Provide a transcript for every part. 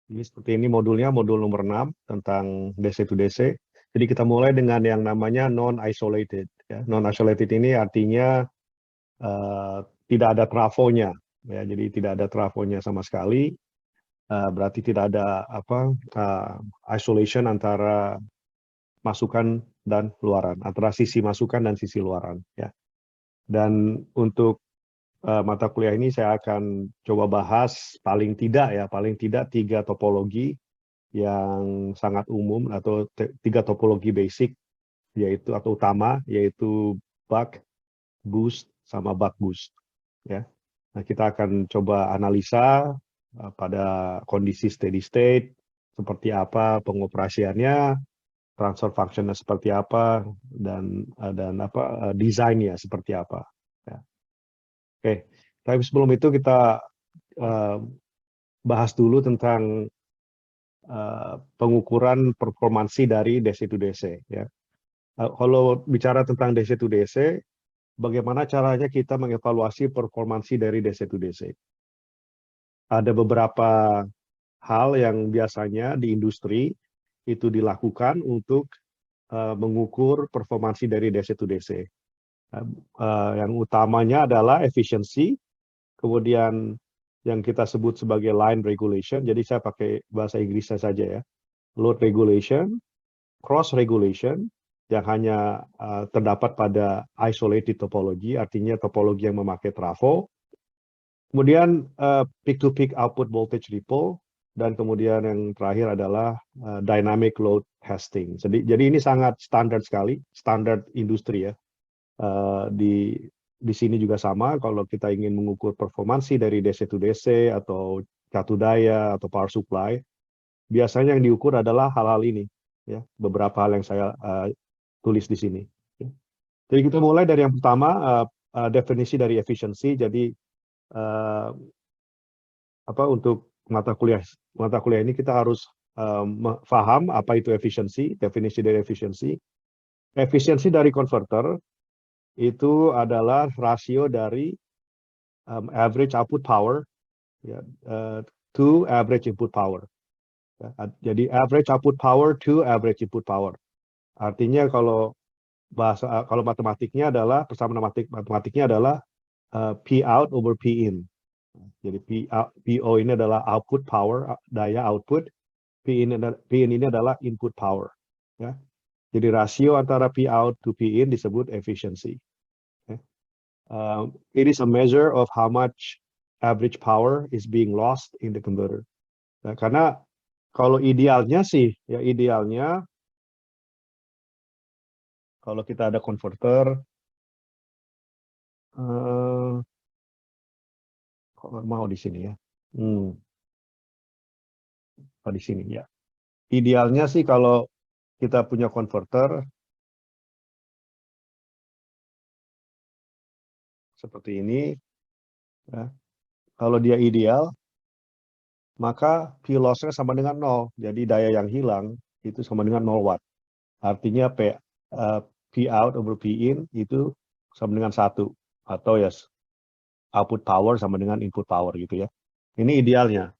Jadi seperti ini modulnya, modul nomor 6 tentang DC to DC. Jadi kita mulai dengan yang namanya non-isolated. Ya. Non-isolated ini artinya eh, tidak ada trafonya. Ya, jadi tidak ada trafonya sama sekali. Berarti tidak ada isolation antara masukan dan luaran, antara sisi masukan dan sisi luaran. Ya. Dan untuk mata kuliah ini saya akan coba bahas paling tidak 3 topologi yang sangat umum atau 3 topologi basic yaitu atau utama yaitu buck, boost, sama buck boost. Ya. Nah, kita akan coba analisa pada kondisi steady state seperti apa pengoperasiannya, transfer functionnya seperti apa, dan desainnya seperti apa. Ya. Oke, tapi sebelum itu kita uh, bahas dulu tentang pengukuran performansi dari DC to DC. Ya. Kalau bicara tentang DC to DC, bagaimana caranya kita mengevaluasi performansi dari DC to DC? Ada beberapa hal yang biasanya di industri itu dilakukan untuk mengukur performansi dari DC to DC. Yang utamanya adalah efisiensi, kemudian yang kita sebut sebagai line regulation, jadi saya pakai bahasa Inggrisnya saja ya, load regulation, cross regulation, yang hanya terdapat pada isolated topology, artinya topologi yang memakai trafo, kemudian peak-to-peak output voltage ripple, dan kemudian yang terakhir adalah dynamic load testing. Jadi ini sangat standar sekali, standar industri ya. Di sini juga sama, kalau kita ingin mengukur performansi dari DC to DC atau catu daya atau power supply, biasanya yang diukur adalah hal-hal ini, ya, beberapa hal yang saya tulis di sini. Jadi kita mulai dari yang pertama, definisi dari efisiensi. Jadi untuk mata kuliah ini kita harus paham apa itu efisiensi, definisi dari efisiensi. Efisiensi dari konverter itu adalah rasio dari average output power ya, to average input power. Ya, jadi average output power to average input power. Artinya kalau matematiknya adalah matematiknya adalah P out over P in. Jadi PO ini adalah output power, daya output. P in ini adalah input power. Ya. Jadi rasio antara P out to P in disebut efficiency. It is a measure of how much average power is being lost in the converter. Nah, karena kalau idealnya sih, ya idealnya kalau kita ada konverter, mau di sini ya, di sini ya. Idealnya sih kalau kita punya konverter seperti ini, ya, kalau dia ideal, maka P loss-nya sama dengan 0. Jadi daya yang hilang itu sama dengan 0 watt. Artinya P out over P in itu sama dengan 1. Atau ya output power sama dengan input power gitu ya. Ini idealnya.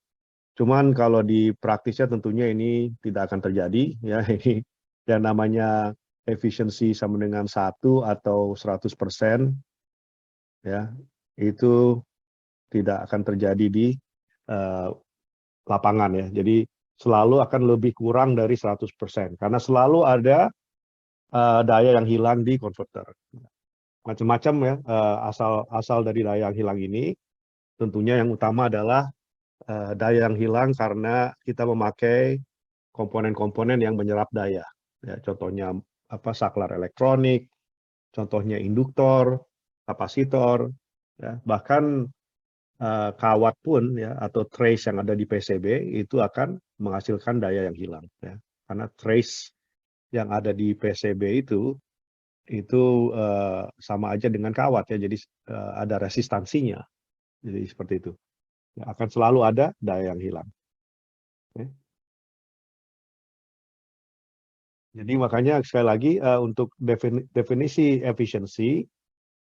Cuman kalau di praktisnya tentunya ini tidak akan terjadi. Ya, ini yang namanya efisiensi sama dengan 1 atau 100%. Ya, itu tidak akan terjadi di lapangan ya. Jadi selalu akan lebih kurang dari 100% karena selalu ada daya yang hilang di konverter. Macam-macam ya asal dari daya yang hilang ini. Tentunya yang utama adalah daya yang hilang karena kita memakai komponen-komponen yang menyerap daya. Ya, contohnya saklar elektronik, contohnya induktor, kapasitor, ya, bahkan kawat pun ya atau trace yang ada di PCB itu akan menghasilkan daya yang hilang ya. Karena trace yang ada di PCB itu sama aja dengan kawat ya, jadi ada resistansinya. Jadi seperti itu. Ya, akan selalu ada daya yang hilang. Ya. Jadi makanya sekali lagi untuk definisi efisiensi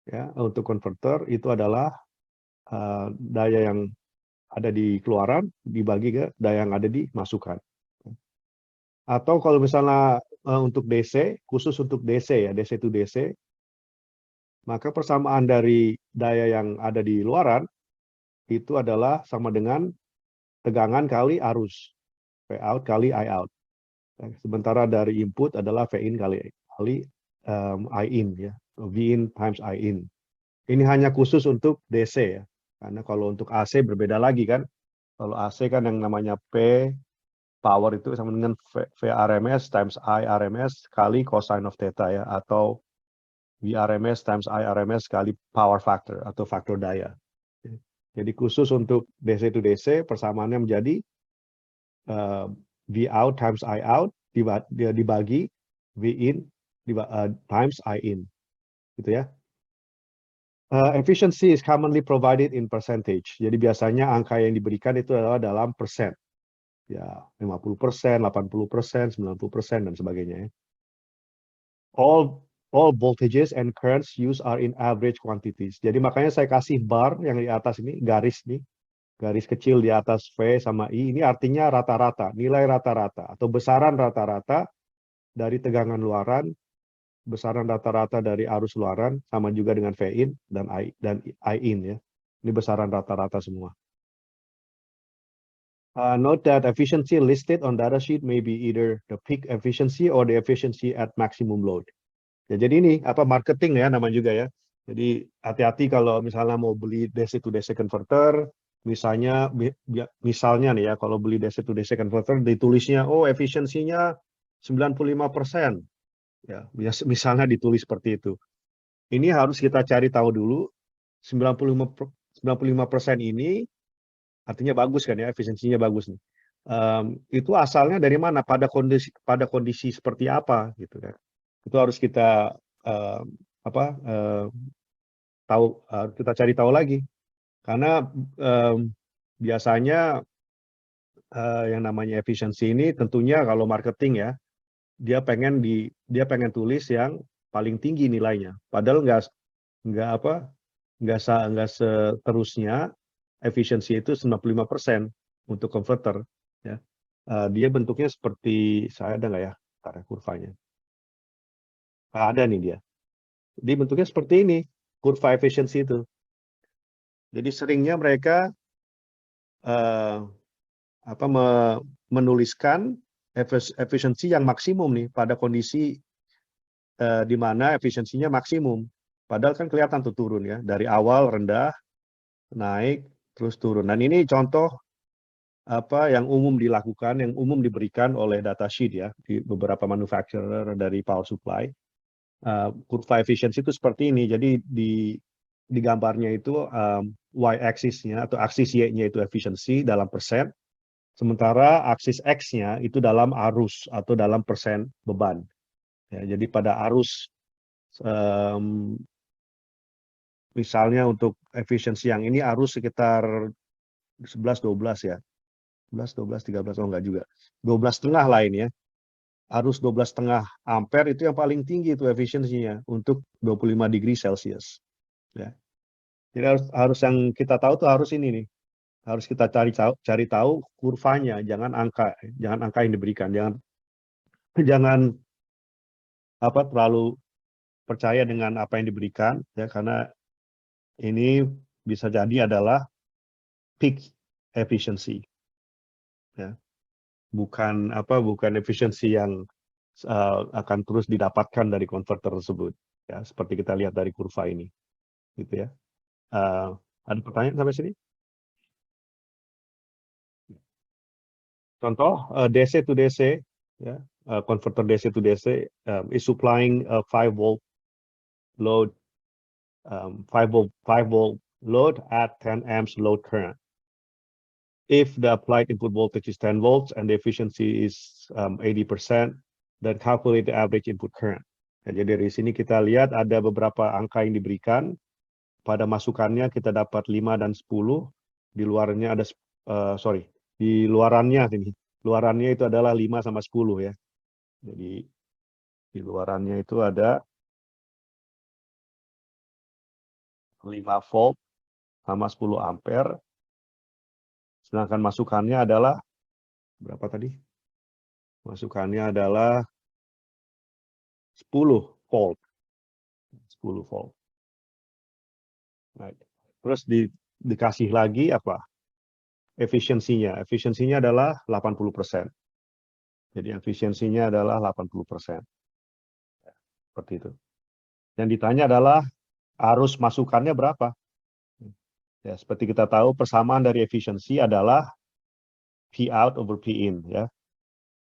ya untuk konverter itu adalah daya yang ada di keluaran dibagi ke daya yang ada di masukan. Atau kalau misalnya untuk DC, khusus untuk DC ya, DC to DC, maka persamaan dari daya yang ada di luaran itu adalah sama dengan tegangan kali arus, V out kali I out. Sementara dari input adalah V in kali I in ya, V in times I in. Ini hanya khusus untuk DC ya, karena kalau untuk AC berbeda lagi kan. Kalau AC kan yang namanya P power itu sama dengan V RMS times I RMS kali cosine of theta ya, atau V RMS times I RMS kali power factor atau faktor daya. Jadi khusus untuk DC to DC persamaannya menjadi V out times I out dibagi V in times I in, gitu ya. Efficiency is commonly provided in percentage. Jadi biasanya angka yang diberikan itu adalah dalam persen. Ya, 50%, 80%, 90%, dan sebagainya. All voltages and currents used are in average quantities. Jadi makanya saya kasih bar yang di atas ini, garis nih, garis kecil di atas V sama I, ini artinya rata-rata, nilai rata-rata, atau besaran rata-rata dari tegangan luaran, besaran rata-rata dari arus luaran, sama juga dengan V in dan I in ya. Ini besaran rata-rata semua. Note that efficiency listed on data sheet may be either the peak efficiency or the efficiency at maximum load. Ya, jadi ini marketing ya namanya juga ya. Jadi hati-hati kalau misalnya mau beli DC to DC converter, misalnya nih ya, kalau beli DC to DC converter ditulisnya efisiensinya 95%. Ya, misalnya ditulis seperti itu. Ini harus kita cari tahu dulu 95% ini artinya bagus kan ya, efisiensinya bagus nih. Itu asalnya dari mana, pada kondisi seperti apa gitu kan. Itu harus kita kita cari tahu lagi, karena biasanya yang namanya efisiensi ini tentunya kalau marketing ya, dia pengen tulis yang paling tinggi nilainya, padahal nggak seterusnya efisiensi itu 95% untuk converter ya. Dia bentuknya seperti, saya ada nggak ya kurvanya? Ada nih dia. Di bentuknya seperti ini, kurva efisiensi itu. Jadi seringnya mereka menuliskan efisiensi yang maksimum nih pada kondisi di mana efisiensinya maksimum. Padahal kan kelihatan tuh turun ya, dari awal rendah, naik, terus turun. Dan ini contoh yang umum dilakukan, yang umum diberikan oleh datasheet ya, di beberapa manufacturer dari power supply. Kurva efisiensi itu seperti ini. Jadi di gambarnya itu y-axis-nya atau aksis y-nya itu efisiensi dalam persen, sementara aksis x-nya itu dalam arus atau dalam persen beban. Ya, jadi pada arus misalnya untuk efisiensi yang ini arus sekitar 11-12 ya. 11-12-13 enggak juga. 12,5 lah ini ya. Arus 12,5 ampere itu yang paling tinggi itu efisiensinya untuk 25 degree Celsius. Ya. Jadi harus yang kita tahu tuh harus ini nih. Harus kita cari tahu kurvanya, jangan angka yang diberikan, jangan terlalu percaya dengan apa yang diberikan ya, karena ini bisa jadi adalah peak efficiency ya. Bukan efisiensi yang akan terus didapatkan dari konverter tersebut ya, seperti kita lihat dari kurva ini gitu ya. Ada pertanyaan sampai sini? Contoh DC to DC ya, converter DC to DC is supplying a 5 volt load, 5 volt load at 10 amps load current. If the applied input voltage is 10 volts and the efficiency is 80%, then calculate the average input current. Ya, jadi dari sini kita lihat ada beberapa angka yang diberikan. Pada masukannya kita dapat 5 dan 10. Di luarnya ada, di luarannya ini. Luarannya itu adalah 5 sama 10 ya. Jadi di luarannya itu ada 5 volt sama 10 ampere. Sedangkan masukannya adalah berapa tadi? Masukannya adalah 10 volt. 10 volt. Right. Terus dikasih lagi apa? Efisiensinya. Efisiensinya adalah 80%. Jadi efisiensinya adalah 80%. Seperti itu. Yang ditanya adalah arus masukannya berapa? Ya, seperti kita tahu persamaan dari efisiensi adalah P out over P in, ya.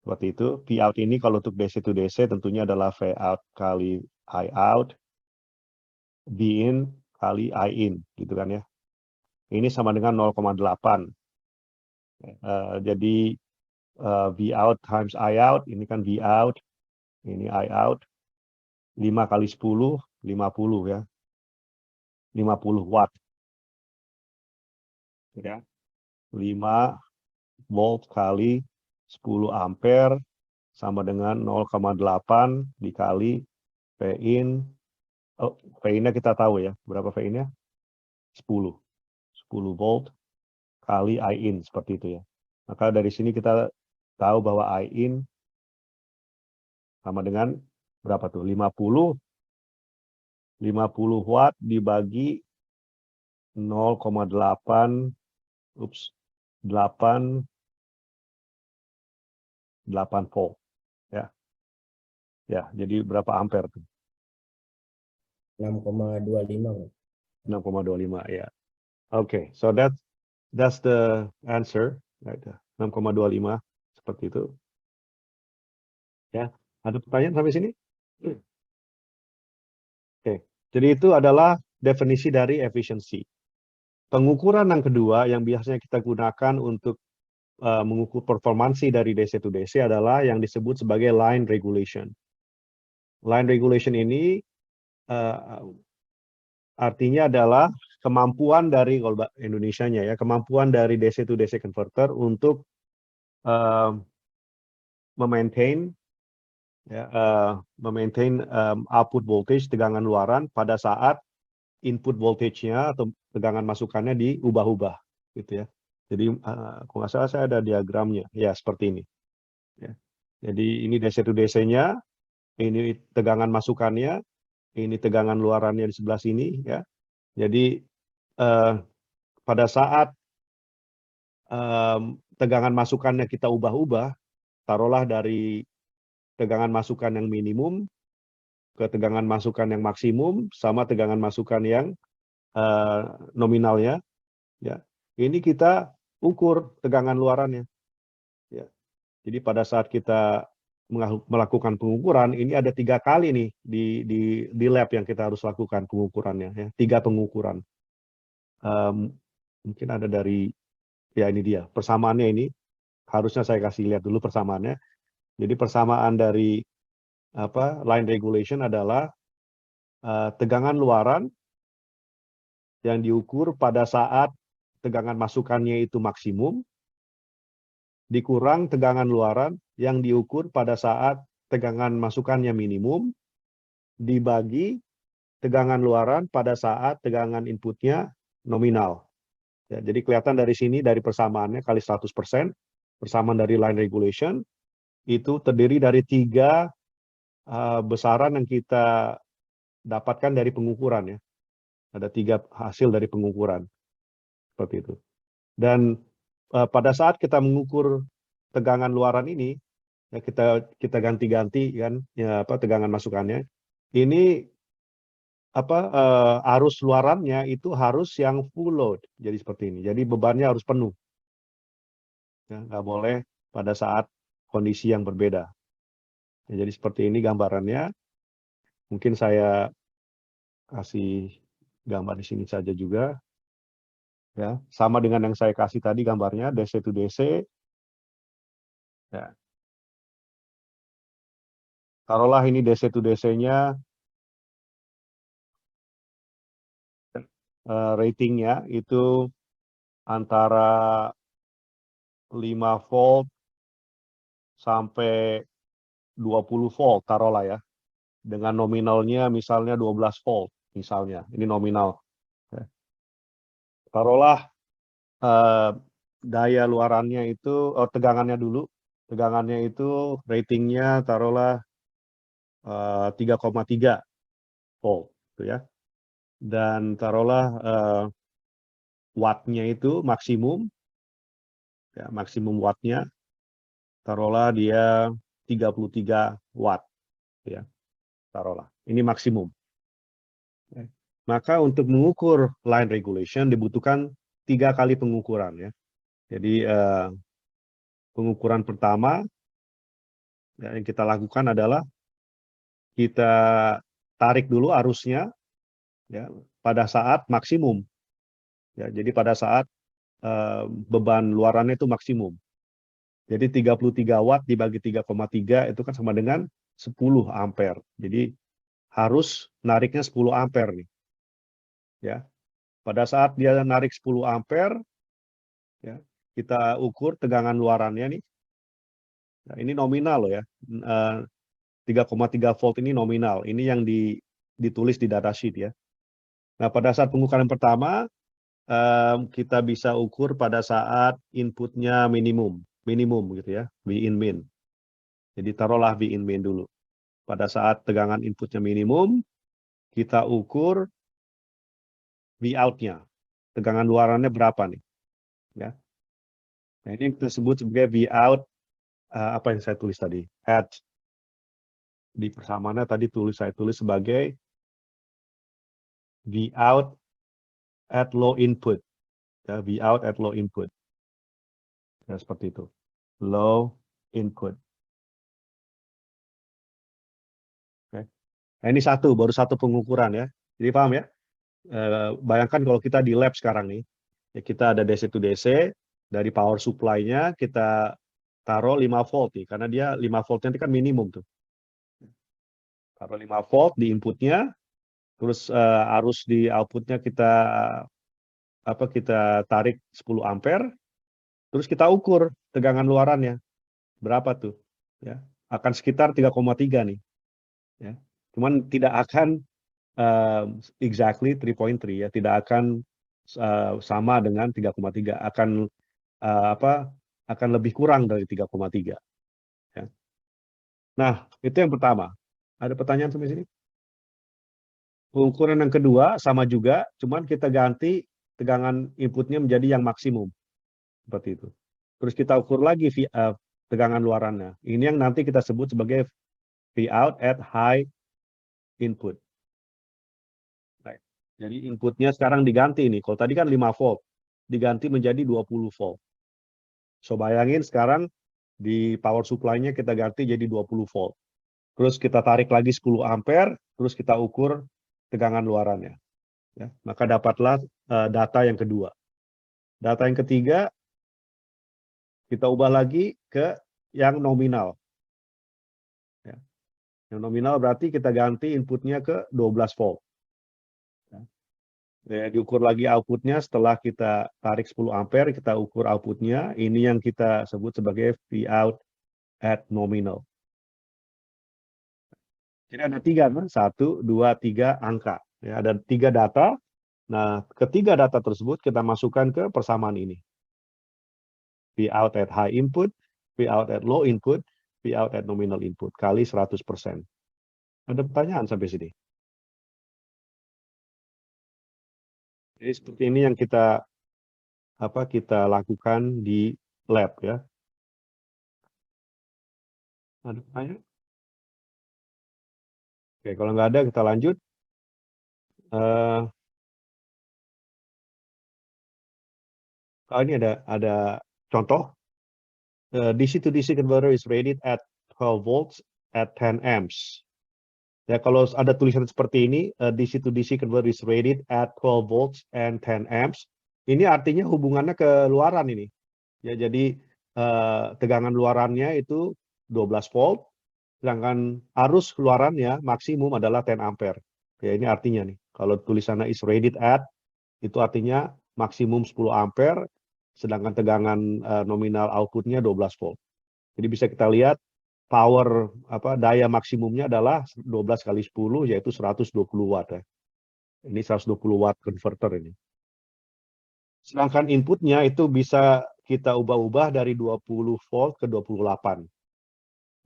Seperti itu. P out ini kalau untuk DC to DC tentunya adalah V out kali I out, B in kali I in, gitu kan ya. Ini sama dengan 0,8. Jadi V out times I out, ini kan V out, ini I out, 5 kali 10, 50 ya. 50 watt. Ya. 5 volt kali 10 ampere sama dengan 0,8 dikali V in. Oh, V in-nya kita tahu ya. Berapa V in-nya? 10. 10 volt kali I in, seperti itu ya. Maka dari sini kita tahu bahwa I in sama dengan berapa tuh? 50 watt dibagi 0,8 8 volt ya. Ya, jadi berapa ampere tuh? 6,25. 6,25 ya. Oke, so that's the answer, right? 6,25 seperti itu. Ya, ada pertanyaan sampai sini? Oke, jadi itu adalah definisi dari efisiensi. Pengukuran yang kedua yang biasanya kita gunakan untuk mengukur performansi dari DC to DC adalah yang disebut sebagai line regulation. Line regulation ini artinya adalah kemampuan dari, kalau Indonesianya ya, kemampuan dari DC to DC converter untuk memaintain output voltage, tegangan luaran pada saat input voltage-nya atau tegangan masukannya diubah-ubah, gitu ya. Jadi kalau nggak salah saya ada diagramnya, ya seperti ini. Ya. Jadi ini DC to DC-nya, ini tegangan masukannya, ini tegangan luarannya di sebelah sini, ya. Jadi pada saat tegangan masukannya kita ubah-ubah, taruhlah dari tegangan masukan yang minimum ke tegangan masukan yang maksimum sama tegangan masukan yang nominalnya, ya. Ini kita ukur tegangan luarannya, ya. Jadi pada saat kita melakukan pengukuran, ini ada 3 kali nih di lab yang kita harus lakukan pengukurannya, ya. 3 pengukuran. Mungkin ada dari, ya ini dia persamaannya ini. Harusnya saya kasih lihat dulu persamaannya. Jadi persamaan dari line regulation adalah tegangan luaran yang diukur pada saat tegangan masukannya itu maksimum, dikurang tegangan luaran yang diukur pada saat tegangan masukannya minimum, dibagi tegangan luaran pada saat tegangan inputnya nominal. Ya, jadi kelihatan dari sini, dari persamaannya kali 100%, persamaan dari line regulation, itu terdiri dari 3 besaran yang kita dapatkan dari pengukuran, ya. Ada 3 hasil dari pengukuran, seperti itu. Dan pada saat kita mengukur tegangan luaran ini, ya kita ganti-ganti kan, ya tegangan masukannya. Ini arus luarannya itu harus yang full load, jadi seperti ini. Jadi bebannya harus penuh, ya, nggak boleh pada saat kondisi yang berbeda. Ya, jadi seperti ini gambarannya. Mungkin saya kasih gambar di sini saja juga. Ya, sama dengan yang saya kasih tadi gambarnya DC to DC. Ya. Taruhlah ini DC to DC-nya, ratingnya itu antara 5 volt sampai 20 volt, taruhlah ya. Dengan nominalnya misalnya 12 volt, misalnya. Ini nominal. Ya. Taruhlah daya luarannya itu, tegangannya dulu. Tegangannya itu ratingnya taruhlah 3,3 volt, gitu ya. Dan taruhlah wattnya itu maksimum, ya, maksimum wattnya taruhlah dia 33 watt, ya, taruhlah. Ini maksimum. Maka untuk mengukur line regulation dibutuhkan 3 kali pengukuran, ya. Jadi pengukuran pertama yang kita lakukan adalah kita tarik dulu arusnya, ya, pada saat maksimum, ya. Jadi pada saat beban luarannya itu maksimum. Jadi 33 watt dibagi 3,3 itu kan sama dengan 10 ampere. Jadi harus nariknya 10 ampere nih, ya. Pada saat dia narik 10 ampere, ya, kita ukur tegangan luarannya nih. Nah, ini nominal loh, ya. 3,3 volt ini nominal. Ini yang ditulis di datasheet, ya. Nah, pada saat pengukuran pertama kita bisa ukur pada saat inputnya minimum gitu, ya, V in min. Jadi taruhlah V in min dulu. Pada saat tegangan inputnya minimum, kita ukur V out-nya. Tegangan luarannya berapa nih, ya. Nah, ini kita sebut sebagai V out, apa yang saya tulis tadi? At, di persamaannya tadi saya tulis sebagai V out at low input, ya, V out at low input. Ya, seperti itu. Low input. Oke. Nah, ini baru satu pengukuran, ya. Jadi paham, ya? Bayangkan kalau kita di lab sekarang nih, ya, kita ada DC to DC, dari power supply-nya kita taruh 5 volt nih, karena dia 5 voltnya itu kan minimum tuh. Taruh 5 volt di inputnya, terus arus di outputnya kita tarik 10 ampere, terus kita ukur tegangan luarannya berapa tuh, ya. Akan sekitar 3,3 nih, ya. Cuman tidak akan exactly 3.3, ya, tidak akan sama dengan 3,3, akan akan lebih kurang dari 3,3, ya. Nah, itu yang pertama. Ada pertanyaan sampai sini? Pengukuran yang kedua sama juga, cuman kita ganti tegangan inputnya menjadi yang maksimum, seperti itu. Terus kita ukur lagi tegangan luarannya. Ini yang nanti kita sebut sebagai V out at high input. Right. Jadi inputnya sekarang diganti nih. Kalau tadi kan 5 volt, diganti menjadi 20 volt. So bayangin sekarang di power supply-nya kita ganti jadi 20 volt. Terus kita tarik lagi 10 ampere, terus kita ukur tegangan luarannya, ya. Maka dapatlah data yang kedua. Data yang ketiga kita ubah lagi ke yang nominal, ya. Yang nominal berarti kita ganti inputnya ke 12 volt. Ya, diukur lagi outputnya setelah kita tarik 10 ampere, kita ukur outputnya. Ini yang kita sebut sebagai V out at nominal. Jadi ada 3, kan? 1, 2, 3 angka. Ya, ada 3 data. Nah, ketiga data tersebut kita masukkan ke persamaan ini. V out at high input, V out at low input, V out at nominal input, kali 100%. Ada pertanyaan sampai sini? Jadi seperti ini yang kita lakukan di lab, ya. Ada pertanyaan? Oke, kalau nggak ada kita lanjut. Ini ada contoh. DC to DC converter is rated at 12 volts at 10 amps. Ya, kalau ada tulisan seperti ini, DC to DC converter is rated at 12 volts and 10 amps. Ini artinya hubungannya ke luaran ini. Ya, jadi tegangan luarannya itu 12 volt, sedangkan arus luarannya maksimum adalah 10 ampere. Ya, ini artinya nih, kalau tulisannya is rated at, itu artinya maksimum 10 ampere, sedangkan tegangan nominal outputnya 12 volt. Jadi bisa kita lihat power daya maksimumnya adalah 12 kali 10, yaitu 120 watt, ya. Ini 120 watt converter ini. Sedangkan inputnya itu bisa kita ubah-ubah dari 20 volt ke 28.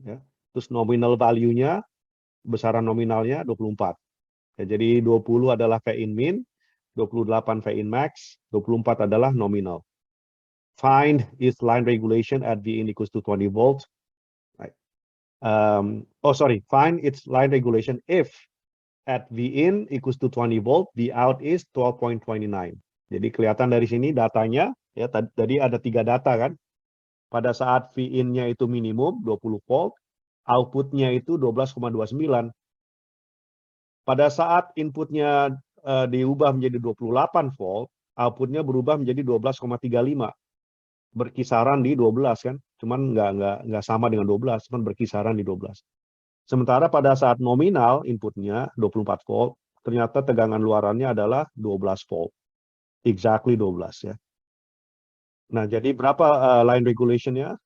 Ya. Terus nominal value-nya, besaran nominalnya 24. Ya, jadi 20 adalah V-in min, 28 V-in max, 24 adalah nominal. Find its line regulation at V-in equals to 20 volts. Right. Find its line regulation if at V-in equals to 20 volt, V-out is 12.29. Jadi kelihatan dari sini datanya, ya tadi ada 3 data kan. Pada saat V-in-nya itu minimum 20 volt, output-nya itu 12,29. Pada saat inputnya diubah menjadi 28 volt, output-nya berubah menjadi 12,35. Berkisaran di 12 kan. Cuman nggak sama dengan 12, cuman berkisaran di 12. Sementara pada saat nominal inputnya 24 volt, ternyata tegangan luarannya adalah 12 volt. Exactly 12 ya. Nah, jadi berapa line regulation-nya?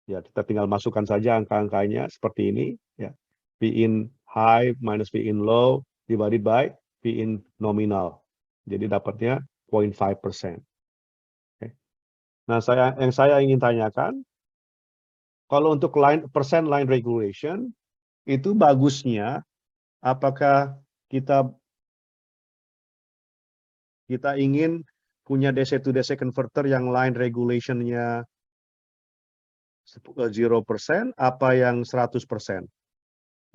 Ya, kita tinggal masukkan saja angka-angkanya seperti ini ya. V-in high minus V-in low divided by V-in nominal. Jadi dapatnya 0.5%. Okay. Nah, yang saya ingin tanyakan, kalau untuk percent line regulation, itu bagusnya apakah kita ingin punya DC to DC converter yang line regulation-nya 0% apa yang 100%?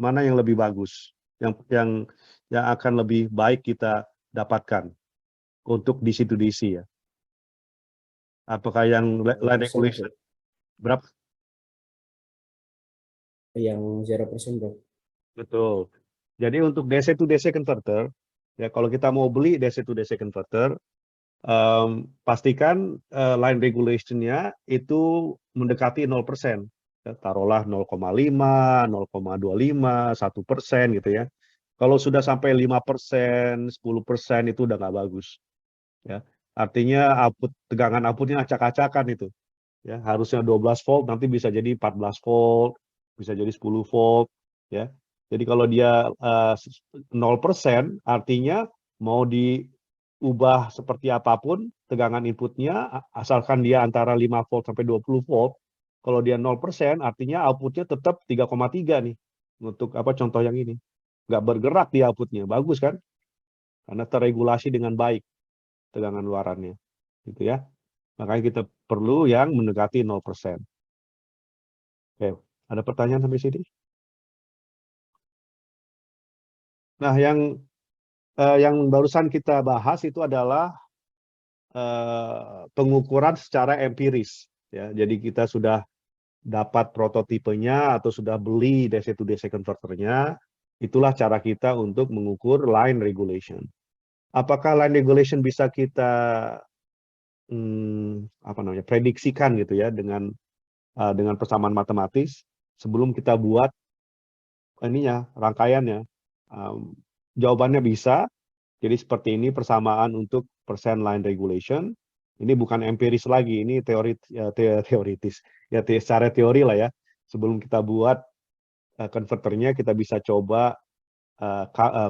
Mana yang lebih bagus? Yang akan lebih baik kita dapatkan untuk DC to DC ya? Apakah yang line regulation berapa? Yang 0%, bro. Betul. Jadi untuk DC to DC converter, ya kalau kita mau beli DC to DC converter, pastikan line regulation-nya itu mendekati 0%. Ya, taruhlah 0,5, 0,25, 1% gitu ya. Kalau sudah sampai 5%, 10% itu udah nggak bagus. Ya. Artinya tegangan outputnya acak-acakan itu. Ya, harusnya 12 volt, nanti bisa jadi 14 volt, bisa jadi 10 volt. Ya. Jadi kalau dia 0%, artinya mau diubah seperti apapun tegangan inputnya, asalkan dia antara 5 volt sampai 20 volt, kalau dia 0%, artinya outputnya tetap 3,3 nih. Untuk contoh yang ini. Nggak bergerak di outputnya, bagus kan? Karena terregulasi dengan baik tegangan luarannya. Gitu ya. Makanya kita perlu yang mendekati 0%. Oke, ada pertanyaan sampai sini? Nah, yang barusan kita bahas itu adalah pengukuran secara empiris. Ya, jadi kita sudah dapat prototipenya atau sudah beli DC to DC converternya, itulah cara kita untuk mengukur line regulation. Apakah line regulation bisa kita prediksikan gitu ya dengan persamaan matematis sebelum kita buat rangkaiannya? Jawabannya bisa. Jadi seperti ini persamaan untuk percent line regulation. Ini bukan empiris lagi, ini teoritis. Ya secara teori lah ya. Sebelum kita buat konverternya, kita bisa coba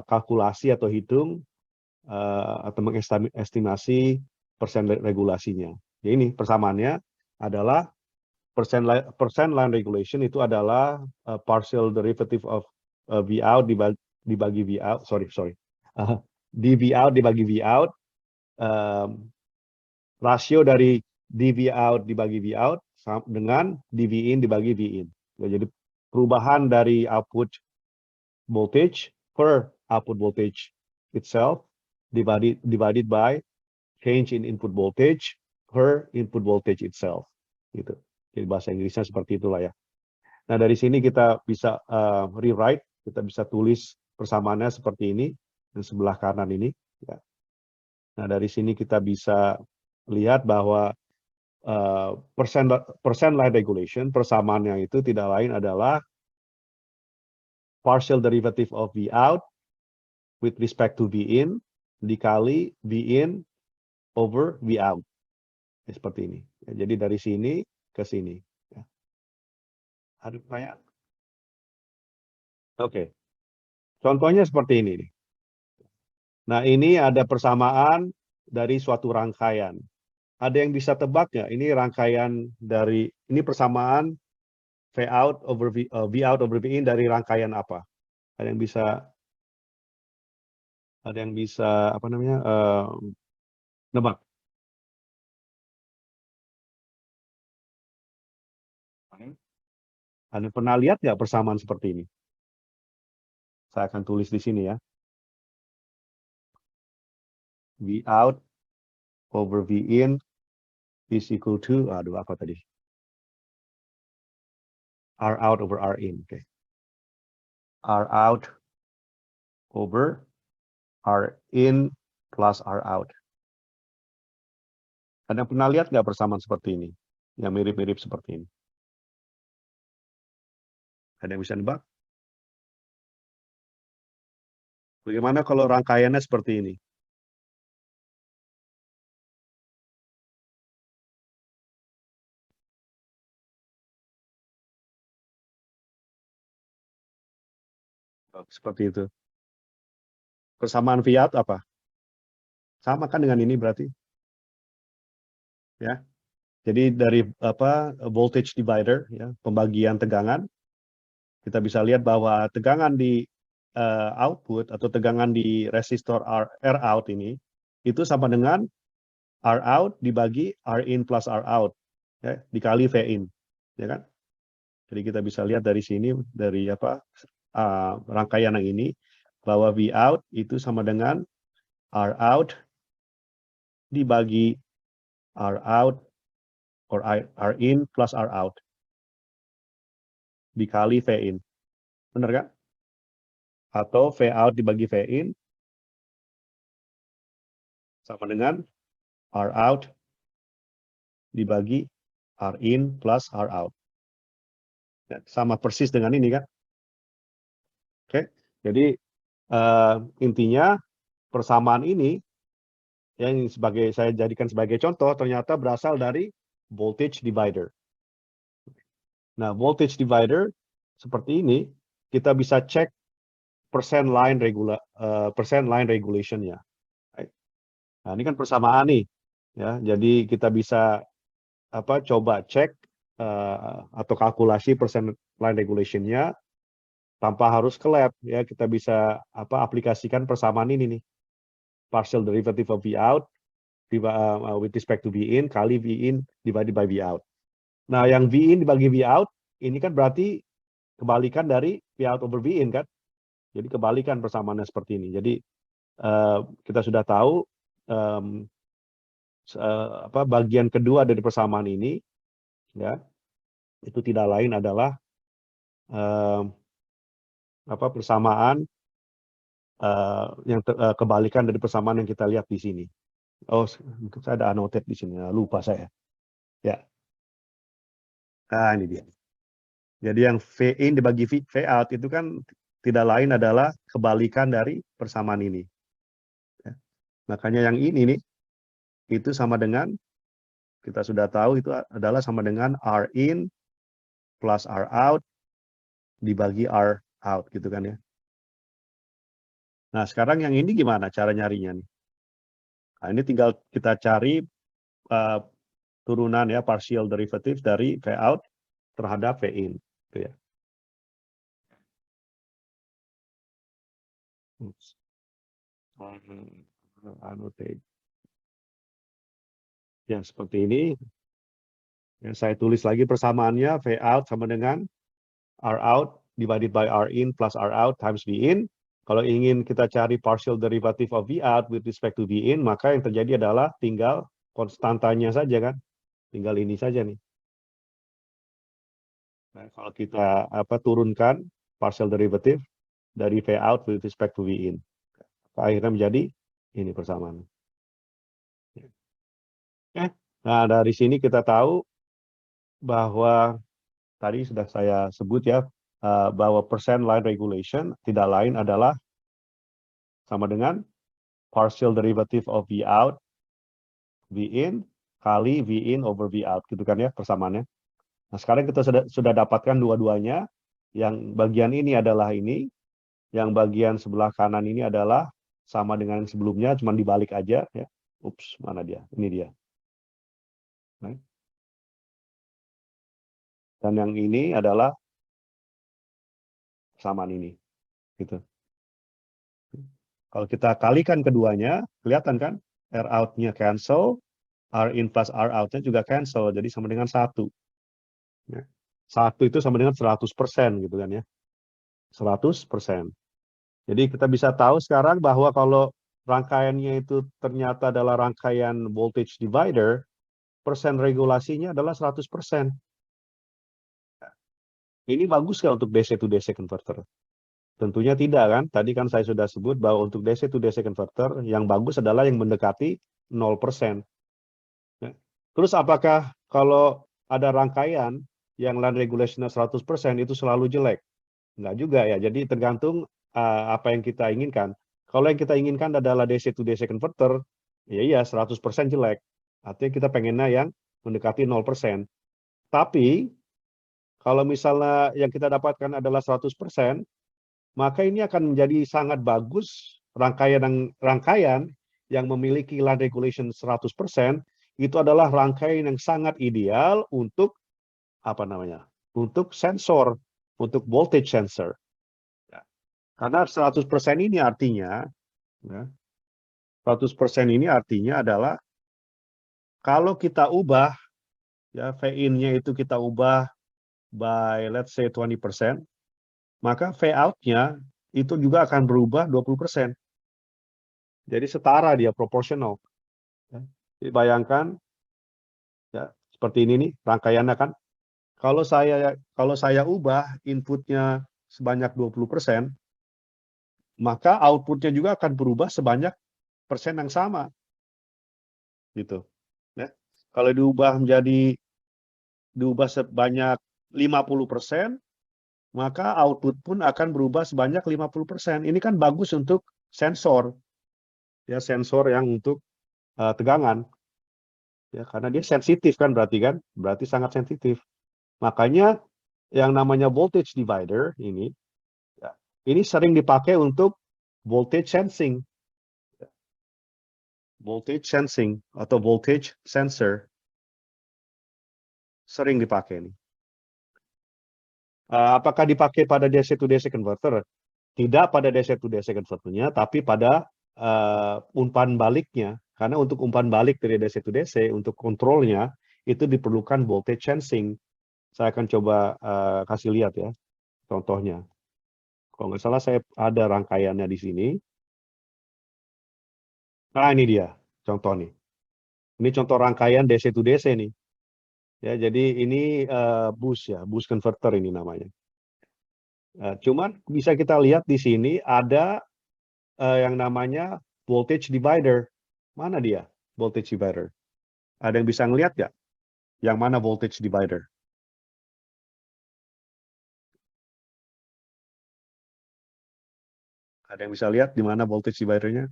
kalkulasi atau hitung atau mengestimasi persen regulasinya. Jadi ini persamaannya adalah percent line regulation itu adalah partial derivative of V out dibagi V out, dV out dibagi V out, rasio dari dV out dibagi V out dengan dV in dibagi V in. Jadi perubahan dari output voltage per output voltage itself divided by change in input voltage per input voltage itself. Gitu. Jadi bahasa Inggrisnya seperti itulah ya. Nah dari sini kita bisa rewrite, kita bisa tulis persamaannya seperti ini, yang sebelah kanan ini. Ya. Nah dari sini kita bisa lihat bahwa percent line regulation, persamaannya itu tidak lain adalah partial derivative of V out with respect to V in dikali V in over V out. Ya, seperti ini. Ya, jadi dari sini ke sini. Ya. Ada pertanyaan? Oke. Contohnya seperti ini. Nah, ini ada persamaan dari suatu rangkaian. Ada yang bisa tebak nggak? Ini rangkaian dari, ini persamaan V out over V out over V in dari rangkaian apa? Ada yang bisa apa namanya nebak? Anda pernah lihat nggak persamaan seperti ini? Saya akan tulis di sini ya. V out over V in is equal to, aduh apa tadi? R out over R in. Oke. R out over R in plus R out. Anda pernah lihat nggak persamaan seperti ini? Yang mirip-mirip seperti ini. Ada yang bisa nebak? Bagaimana kalau rangkaiannya seperti ini? Seperti itu. Persamaan V out apa? Sama kan dengan ini berarti? Ya. Jadi dari apa voltage divider, ya, pembagian tegangan, kita bisa lihat bahwa tegangan di output atau tegangan di resistor R out ini itu sama dengan R out dibagi R in plus R out, ya, dikali V in, ya kan? Jadi kita bisa lihat dari sini dari apa rangkaian yang ini bahwa V out itu sama dengan R out dibagi R out or R in plus R out dikali V in. Benar kan? Atau V out dibagi V in sama dengan R out dibagi R in plus R out. Sama persis dengan ini kan? Oke. Jadi intinya persamaan ini yang saya jadikan sebagai contoh ternyata berasal dari voltage divider. Nah, voltage divider seperti ini kita bisa cek percent line regulation-nya. Nah, ini kan persamaan nih, ya. Jadi kita bisa coba cek atau kalkulasi percent line regulation-nya tanpa harus ke lab, ya. Kita bisa aplikasikan persamaan ini nih, partial derivative of V out with respect to V in kali V in divided by V out. Nah, yang V in dibagi V out ini kan berarti kebalikan dari V out over V in kan? Jadi kebalikan persamaannya seperti ini. Jadi kita sudah tahu bagian kedua dari persamaan ini, ya, itu tidak lain adalah persamaan yang kebalikan dari persamaan yang kita lihat di sini. Oh, saya ada annotate di sini, lupa saya. Ya, nah ini dia. Jadi yang V in dibagi V out itu kan tidak lain adalah kebalikan dari persamaan ini. Ya. Makanya yang ini nih, itu sama dengan, kita sudah tahu itu adalah sama dengan R in plus R out dibagi R out, gitu kan ya. Nah, sekarang yang ini gimana cara nyarinya nih? Nah, ini tinggal kita cari turunan ya, partial derivative dari V out terhadap V in. Gitu ya. Annotate. Ya, seperti ini. Ya, saya tulis lagi persamaannya, V out sama dengan R out divided by R in plus R out times V in. Kalau ingin kita cari partial derivative of V out with respect to V in, maka yang terjadi adalah tinggal konstantanya saja kan. Tinggal ini saja nih. Nah, kalau kita turunkan partial derivative dari V out with respect to V in, akhirnya menjadi ini persamaan. Nah, dari sini kita tahu bahwa tadi sudah saya sebut ya, bahwa percent line regulation tidak lain adalah sama dengan partial derivative of V out, V in, kali V in over V out, gitu kan ya persamaannya. Nah, sekarang kita sudah dapatkan dua-duanya. Yang bagian ini adalah ini, yang bagian sebelah kanan ini adalah sama dengan yang sebelumnya, cuma dibalik aja ya. Ups, mana dia? Ini dia. Right? Dan yang ini adalah samaan ini, gitu. Kalau kita kalikan keduanya, kelihatan kan? R out-nya cancel, R in plus R out-nya juga cancel, jadi sama dengan 1. Ya. 1 itu sama dengan 100% gitu kan ya. 100%. Jadi kita bisa tahu sekarang bahwa kalau rangkaiannya itu ternyata adalah rangkaian voltage divider, persen regulasinya adalah 100%. Ini bagus nggak untuk DC to DC converter? Tentunya tidak kan? Tadi kan saya sudah sebut bahwa untuk DC to DC converter yang bagus adalah yang mendekati 0%. Ya. Terus apakah kalau ada rangkaian yang line regulation 100% itu selalu jelek? Enggak juga ya. Jadi tergantung apa yang kita inginkan. Kalau yang kita inginkan adalah DC to DC converter, ya iya 100% jelek. Artinya kita pengennya yang mendekati 0%. Tapi kalau misalnya yang kita dapatkan adalah 100%, maka ini akan menjadi sangat bagus rangkaian yang memiliki line regulation 100%, itu adalah rangkaian yang sangat ideal untuk apa namanya? Untuk sensor, untuk voltage sensor. Ya. Karena 100% ini artinya, ya, 100% ini artinya adalah kalau kita ubah, ya, V-in-nya itu kita ubah by let's say 20%, maka V-out-nya itu juga akan berubah 20%. Jadi setara dia, proporsional. Ya. Jadi bayangkan, ya, seperti ini nih rangkaiannya kan. Kalau saya ubah inputnya sebanyak 20%, maka outputnya juga akan berubah sebanyak persen yang sama. Gitu. Ya. Kalau diubah sebanyak 50%, maka output pun akan berubah sebanyak 50%. Ini kan bagus untuk sensor. Ya, sensor yang untuk tegangan. Ya, karena dia sensitif kan berarti sangat sensitif. Makanya yang namanya voltage divider ini, ya, ini sering dipakai untuk voltage sensing. Voltage sensing atau voltage sensor. Sering dipakai nih. Apakah dipakai pada DC to DC converter? Tidak pada DC to DC converternya, tapi pada umpan baliknya. Karena untuk umpan balik dari DC to DC, untuk kontrolnya, itu diperlukan voltage sensing. Saya akan coba kasih lihat ya, contohnya. Kalau nggak salah saya ada rangkaiannya di sini. Nah ini dia, contoh nih. Ini contoh rangkaian DC to DC nih. Ya, jadi ini bus ya, bus converter ini namanya. Cuman bisa kita lihat di sini ada yang namanya voltage divider. Mana dia voltage divider? Ada yang bisa ngelihat nggak? Yang mana voltage divider? Ada yang bisa lihat di mana voltage dividernya?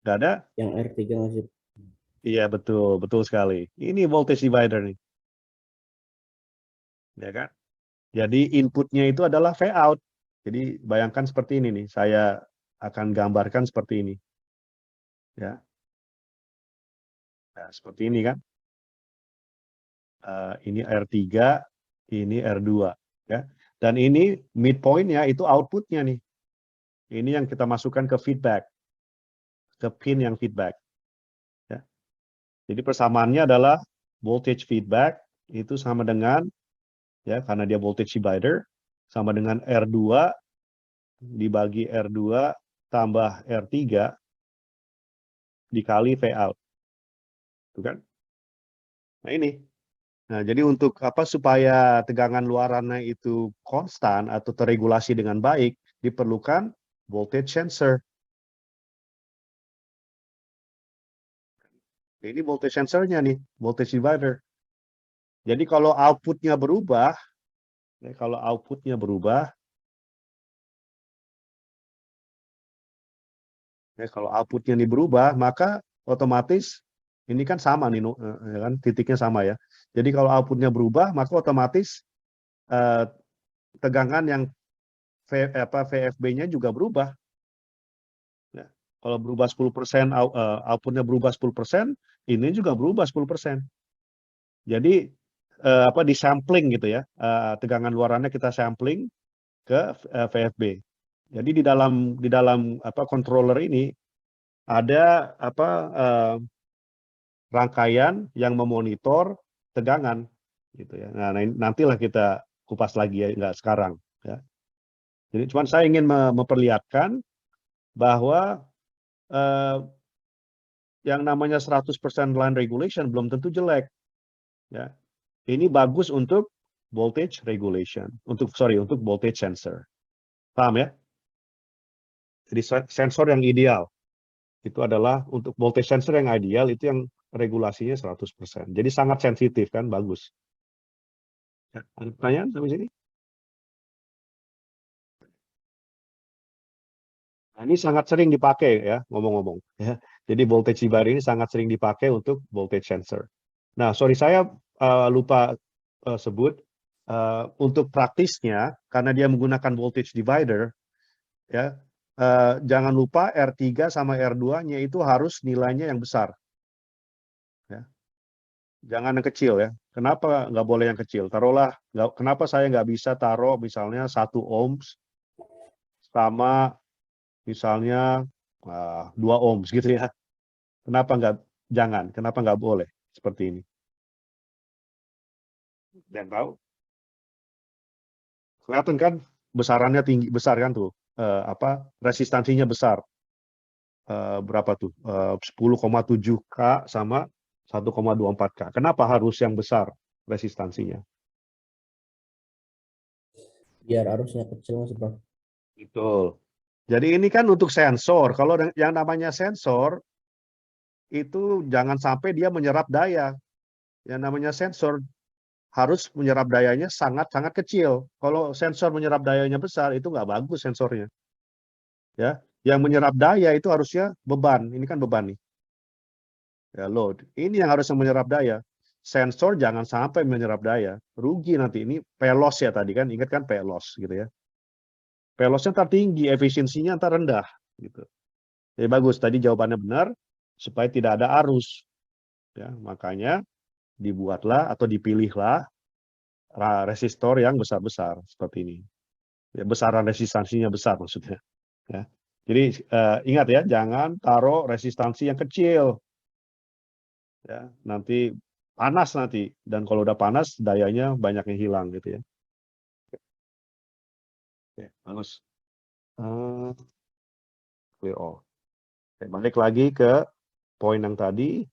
Nggak ada? Yang R3 masih. Iya betul, betul sekali. Ini voltage divider nih, ya kan? Jadi inputnya itu adalah V out. Jadi bayangkan seperti ini nih, saya akan gambarkan seperti ini, ya. Nah, seperti ini kan? Ini R3, ini R2, ya. Dan ini midpoint-nya itu output-nya nih. Ini yang kita masukkan ke feedback, ke pin yang feedback. Ya. Jadi persamaannya adalah voltage feedback itu sama dengan, ya, karena dia voltage divider, sama dengan R2 dibagi R2 tambah R3 dikali V out. Itu kan? Nah ini. Nah, jadi untuk apa supaya tegangan luarannya itu konstan atau terregulasi dengan baik, diperlukan voltage sensor. Ini voltage sensornya nih, voltage divider. Jadi kalau outputnya berubah, kalau outputnya ini berubah, maka otomatis ini kan sama nih, ya kan, titiknya sama ya. Jadi kalau outputnya berubah, maka otomatis tegangan yang VFB-nya juga berubah. Nah, kalau berubah 10%, outputnya berubah 10%, ini juga berubah 10%. Jadi di sampling gitu ya, tegangan luarannya kita sampling ke VFB. Jadi di dalam controller ini ada rangkaian yang memonitor tegangan gitu ya. Nah, nantilah kita kupas lagi ya, nggak sekarang ya. Jadi cuman saya ingin memperlihatkan bahwa yang namanya 100% line regulation belum tentu jelek ya. Ini bagus untuk voltage regulation, untuk voltage sensor. Paham ya? Jadi sensor yang ideal itu adalah untuk voltage sensor yang ideal itu yang regulasinya 100%. Jadi sangat sensitif kan, bagus. Ya, ada pertanyaan sampai sini? Nah, ini sangat sering dipakai ya, ngomong-ngomong ya. Jadi voltage divider ini sangat sering dipakai untuk voltage sensor. Nah, sorry saya lupa sebut untuk praktisnya karena dia menggunakan voltage divider ya. Jangan lupa R3 sama R2-nya itu harus nilainya yang besar. Ya. Jangan yang kecil ya. Kenapa nggak boleh yang kecil? Taruhlah, kenapa saya nggak bisa taruh misalnya 1 ohms sama misalnya 2 ohms gitu ya. Kenapa nggak, kenapa nggak boleh seperti ini? Dan tahu? Kelihatan kan besarannya besar kan tuh, resistansinya besar. Berapa tuh? 10,7 K sama 1,24 K. Kenapa harus yang besar resistansinya? Biar arusnya kecil Mas Bro. Betul. Jadi ini kan untuk sensor. Kalau yang namanya sensor itu jangan sampai dia menyerap daya. Yang namanya sensor harus menyerap dayanya sangat-sangat kecil. Kalau sensor menyerap dayanya besar itu nggak bagus sensornya. Ya, yang menyerap daya itu harusnya beban. Ini kan beban nih. Ya, load. Ini yang harusnya menyerap daya. Sensor jangan sampai menyerap daya. Rugi nanti. Ini PLOS ya tadi kan. Ingat kan PLOS gitu ya. PLOS-nya ntar tinggi, efisiensinya ntar rendah. Gitu. Jadi bagus. Tadi jawabannya benar. Supaya tidak ada arus. Ya, makanya dibuatlah atau dipilihlah resistor yang besar-besar seperti ini. Ya, besaran resistansinya besar maksudnya. Ya. Jadi ingat ya, jangan taruh resistansi yang kecil. Ya, nanti panas nanti, dan kalau udah panas dayanya banyak yang hilang gitu ya. Oke, bagus. Clear all. Oke, balik lagi ke poin yang tadi.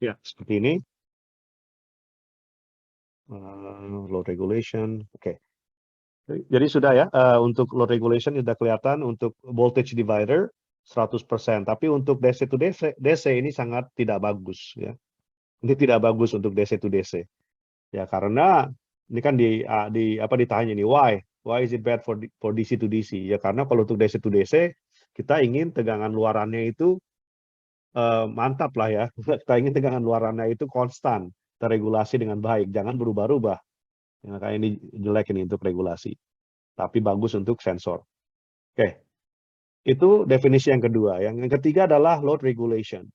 Ya, seperti ini. Load regulation. Oke. Jadi sudah ya, untuk load regulation sudah kelihatan, untuk voltage divider 100%. Tapi untuk DC to DC ini sangat tidak bagus ya. Ini tidak bagus untuk DC to DC. Ya karena ini kan ditanya nih why is it bad for DC to DC? Ya karena kalau untuk DC to DC kita ingin tegangan luarannya itu mantap lah ya. Kita ingin tegangan luarannya itu konstan, terregulasi dengan baik, jangan berubah-ubah. Ya, kayak ini jelek ini untuk regulasi. Tapi bagus untuk sensor. Oke, itu definisi yang kedua. Yang ketiga adalah load regulation.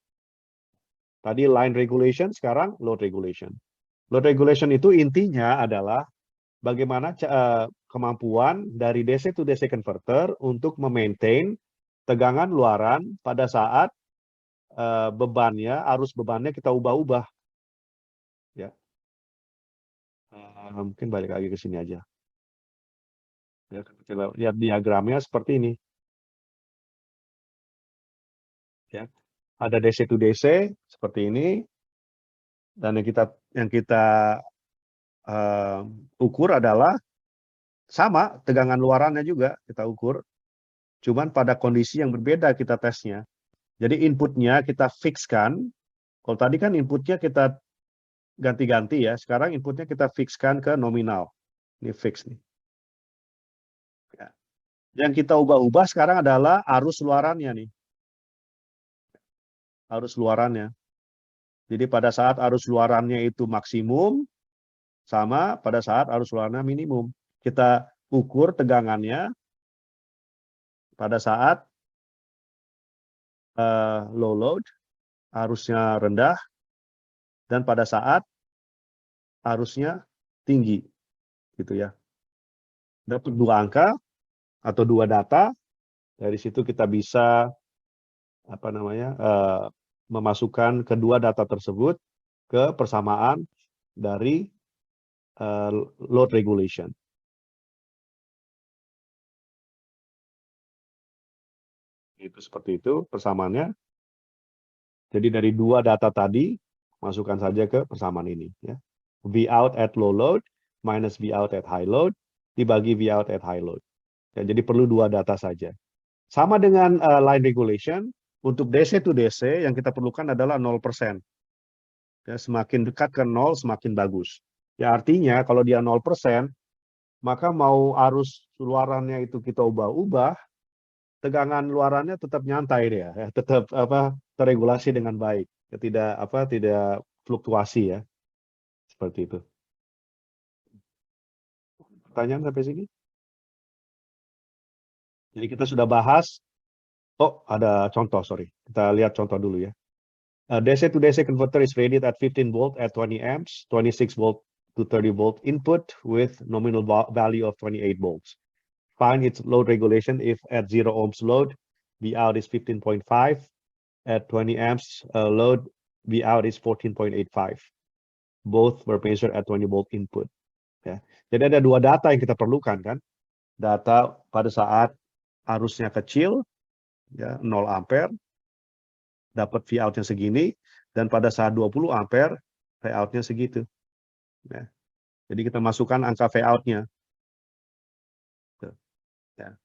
Tadi line regulation, sekarang load regulation. Load regulation itu intinya adalah bagaimana kemampuan dari DC to DC converter untuk memaintain tegangan luaran pada saat arus bebannya kita ubah-ubah. Ya. Mungkin balik lagi ke sini aja. Ya, lihat diagramnya seperti ini. Ya. Ada DC to DC seperti ini, dan yang kita ukur adalah sama tegangan luarannya juga kita ukur, cuman pada kondisi yang berbeda kita tesnya. Jadi inputnya kita fixkan. Kalau tadi kan inputnya kita ganti-ganti ya, sekarang inputnya kita fixkan ke nominal. Ini fix nih. Ya. Yang kita ubah-ubah sekarang adalah arus luarannya nih. Arus luarannya. Jadi pada saat arus luarannya itu maksimum, sama pada saat arus luarannya minimum. Kita ukur tegangannya pada saat low load, arusnya rendah, dan pada saat arusnya tinggi, gitu ya. Dapat dua angka atau dua data, dari situ kita bisa memasukkan kedua data tersebut ke persamaan dari load regulation. Itu seperti itu persamaannya. Jadi dari dua data tadi, masukkan saja ke persamaan ini. Ya. V out at low load minus V out at high load dibagi V out at high load. Ya, jadi perlu dua data saja. Sama dengan line regulation, untuk DC to DC yang kita perlukan adalah 0%. Ya, semakin dekat ke 0, semakin bagus. Ya, artinya kalau dia 0%, maka mau arus luarannya itu kita ubah-ubah, tegangan luarannya tetap nyantai dia, ya, tetap terregulasi dengan baik, tidak fluktuasi ya, seperti itu. Pertanyaan sampai sini? Jadi kita sudah bahas. Oh, ada contoh, sorry. Kita lihat contoh dulu ya. DC to DC converter is rated at 15 volt at 20 amps, 26 volt to 30 volt input with nominal value of 28 volts. Find its load regulation if at 0 ohms load, V out is 15.5. At 20 amps load, V out is 14.85. Both were measured at 20 volt input. Ya. Jadi ada dua data yang kita perlukan kan. Data pada saat arusnya kecil, ya 0 ampere, dapat V out-nya segini, dan pada saat 20 ampere, V out-nya segitu. Ya. Jadi kita masukkan angka V out-nya. Ya.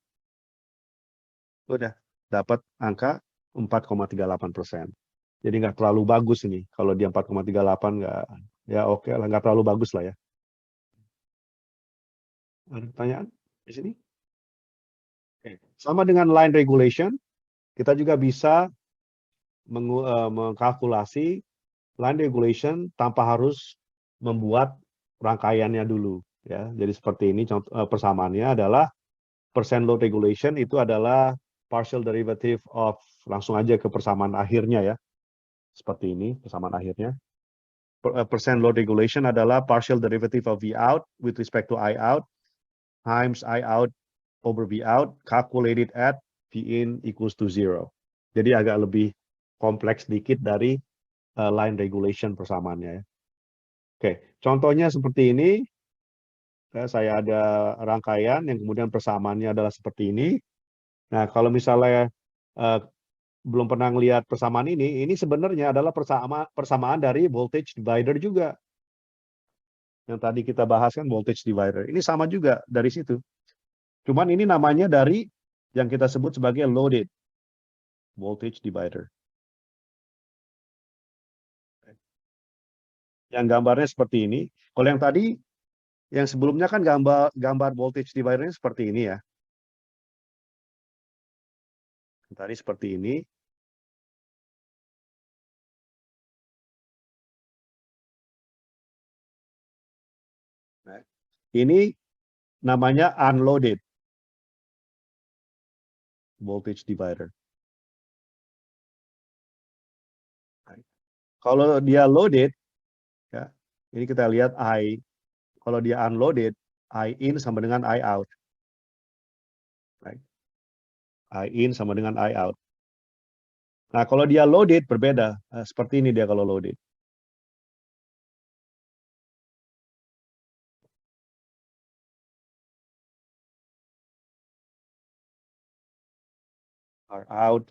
Udah, dapat angka 4,38%. Jadi nggak terlalu bagus ini. Kalau dia 4,38 nggak, ya oke lah, nggak terlalu bagus lah ya. Ada pertanyaan di sini? Oke. Sama dengan line regulation, kita juga bisa mengkalkulasi line regulation tanpa harus membuat rangkaiannya dulu. Ya, jadi seperti ini contoh persamaannya adalah percent load regulation itu adalah partial derivative of, langsung aja ke persamaan akhirnya ya. Seperti ini persamaan akhirnya. Percent load regulation adalah partial derivative of V out with respect to I out times I out over V out calculated at V in equals to 0. Jadi agak lebih kompleks dikit dari line regulation persamaannya ya. Oke, contohnya seperti ini. Saya ada rangkaian yang kemudian persamaannya adalah seperti ini. Nah, kalau misalnya belum pernah lihat persamaan ini sebenarnya adalah persamaan dari voltage divider juga. Yang tadi kita bahas kan voltage divider. Ini sama juga dari situ. Cuman ini namanya dari yang kita sebut sebagai loaded voltage divider. Yang gambarnya seperti ini. Kalau yang tadi, yang sebelumnya kan gambar voltage dividernya seperti ini ya. Tadi seperti ini. Nah, ini namanya unloaded voltage divider. Kalau dia loaded, ya, ini kita lihat I. Kalau dia unloaded, I in sama dengan I out. Right. I in sama dengan I out. Nah, kalau dia loaded berbeda. Seperti ini dia kalau loaded. R out,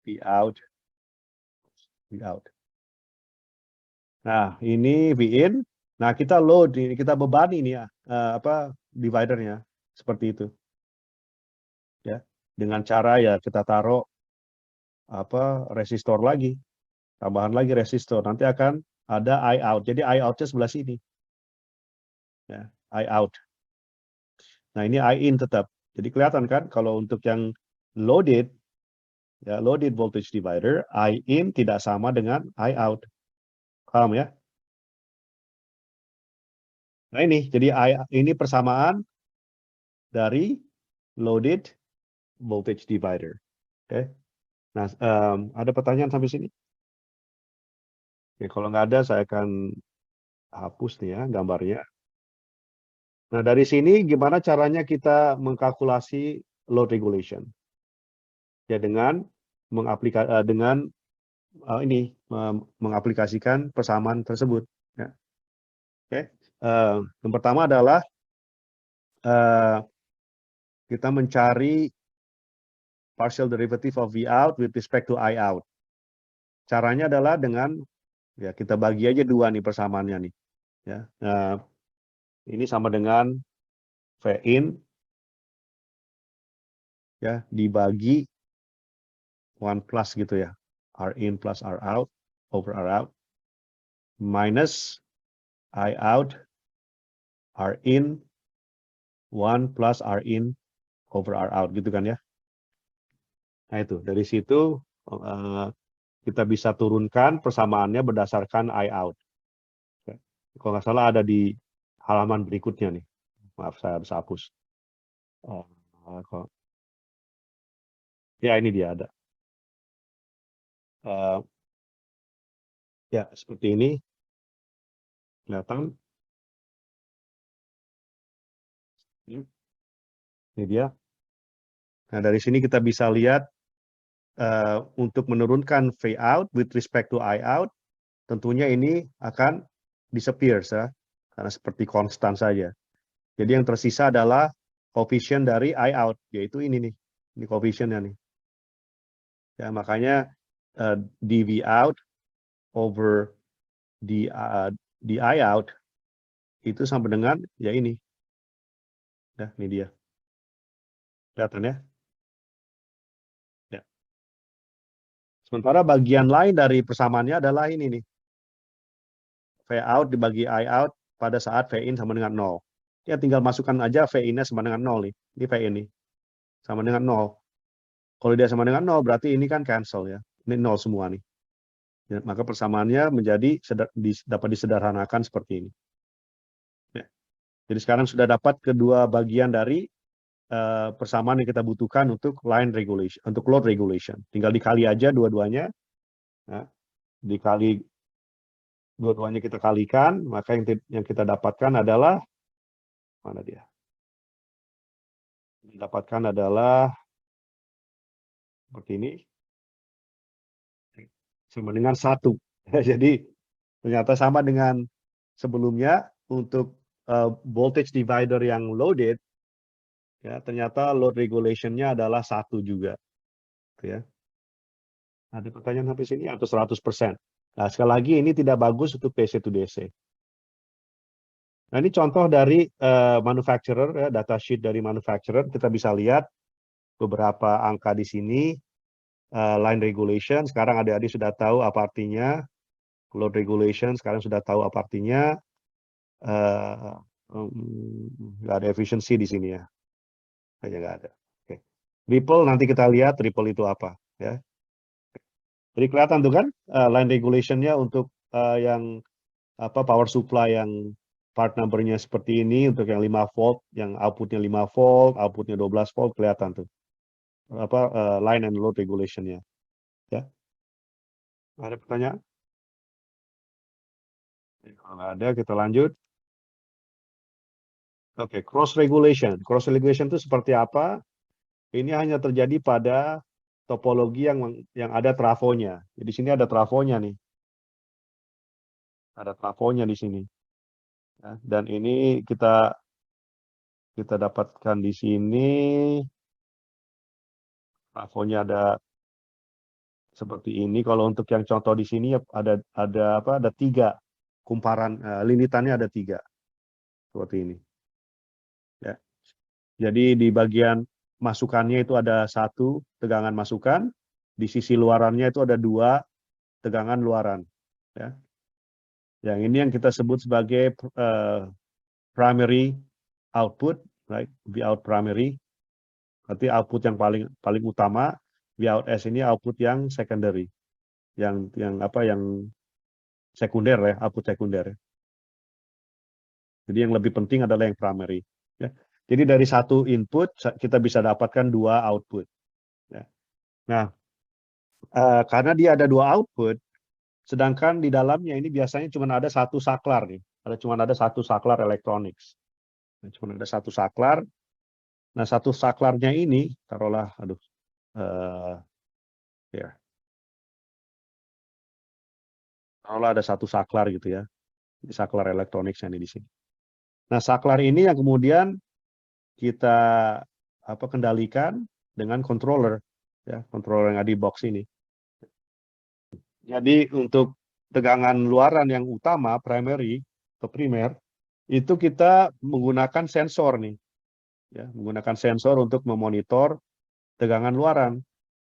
V out, V out. Nah, ini V in. Nah, kita load, kita bebani ini ya, dividernya seperti itu. Ya, dengan cara ya kita taruh resistor lagi, tambahan lagi resistor. Nanti akan ada I out. Jadi I out-nya sebelah sini. Ya, I out. Nah, ini I in tetap. Jadi kelihatan kan kalau untuk yang loaded, ya loaded voltage divider, I in tidak sama dengan I out. Paham ya? Nah ini, jadi ini persamaan dari loaded voltage divider. Oke. Nah, ada pertanyaan sampai sini? Oke, kalau nggak ada, saya akan hapus nih ya gambarnya. Nah, dari sini gimana caranya kita mengkalkulasi load regulation? Ya, dengan mengaplikasikan persamaan tersebut. Ya. Oke. Yang pertama adalah kita mencari partial derivative of V out with respect to I out. Caranya adalah dengan ya kita bagi aja dua nih persamaannya nih. Ya. Ini sama dengan V in ya dibagi 1 plus gitu ya. R in plus R out over R out minus I out R in 1 plus R in over R out gitu kan ya. Nah itu dari situ kita bisa turunkan persamaannya berdasarkan I out. Kalau nggak salah ada di halaman berikutnya nih. Maaf saya harus hapus. Ya ini dia ada. Ya seperti ini. Kelihatan. Ini dia. Nah dari sini kita bisa lihat untuk menurunkan V out with respect to I out, tentunya ini akan disappear ya, karena seperti konstan saja. Jadi yang tersisa adalah koefisien dari I out, yaitu ini nih, ini koefisiennya nih. Ya makanya dV out over di I out itu sama dengan ya ini. Nah, ini dia. Kelihatan ya? Ya. Sementara bagian lain dari persamaannya adalah ini nih. V out dibagi I out pada saat V in sama dengan 0. Ya tinggal masukkan aja V in-nya sama dengan 0 nih. Ini V in nih. Sama dengan 0. Kalau dia sama dengan 0 berarti ini kan cancel ya. Ini 0 semua nih. Ya, maka persamaannya menjadi dapat disederhanakan seperti ini. Ya. Jadi sekarang sudah dapat kedua bagian dari persamaan yang kita butuhkan untuk line regulation, untuk load regulation. Tinggal dikali aja dua-duanya. Nah, dikali dua-duanya kita kalikan, maka yang kita dapatkan adalah mana dia? Didapatkan adalah seperti ini. Sama dengan 1. Jadi ternyata sama dengan sebelumnya untuk voltage divider yang loaded, ya ternyata load regulation-nya adalah 1 juga. Ya. Ada pertanyaan sampai sini atau 100%? Nah, sekali lagi ini tidak bagus untuk PC to DC. Nah, ini contoh dari manufacturer, ya, data sheet dari manufacturer. Kita bisa lihat beberapa angka di sini. Line regulation, sekarang adik-adik sudah tahu apa artinya. Load regulation, sekarang sudah tahu apa artinya. Nggak ada efficiency di sini ya. Kayaknya nggak ada. Oke. Ripple, nanti kita lihat ripple itu apa. Ya. Jadi kelihatan tuh kan line regulation-nya untuk yang power supply yang part number-nya seperti ini, untuk yang 5 volt, yang output-nya 5 volt, output-nya 12 volt, kelihatan tuh. Line and load regulation-nya. Ya. Ada pertanyaan? Kalau nggak ada, kita lanjut. Oke, cross regulation. Cross regulation itu seperti apa? Ini hanya terjadi pada topologi yang ada trafonya. Di sini ada trafonya nih. Ada trafonya di sini. Ya, dan ini kita dapatkan di sini. Trafonya ada seperti ini. Kalau untuk yang contoh di sini ada 3 kumparan, linitannya ada 3 seperti ini. Ya. Jadi di bagian masukannya itu ada 1 tegangan masukan, di sisi luarannya itu ada 2 tegangan luaran. Ya. Yang ini yang kita sebut sebagai primary output, right? V out primary. Berarti output yang paling utama. V out S ini output yang secondary, yang sekunder ya, output sekunder. Jadi yang lebih penting adalah yang primary. Ya. Jadi dari satu input kita bisa dapatkan dua output. Ya. Nah, karena dia ada dua output, sedangkan di dalamnya ini biasanya cuma ada satu saklar nih, cuma ada satu saklar elektronik. Cuma ada satu saklar. Nah, satu saklarnya ini taruhlah, ya, taruhlah ada satu saklar gitu ya, saklar elektronik yang di sini. Nah, saklar ini yang kemudian kita kendalikan dengan controller, ya, controller yang ada di box ini. Jadi untuk tegangan luaran yang utama, primary atau primer, itu kita menggunakan sensor nih, ya, menggunakan sensor untuk memonitor tegangan luaran.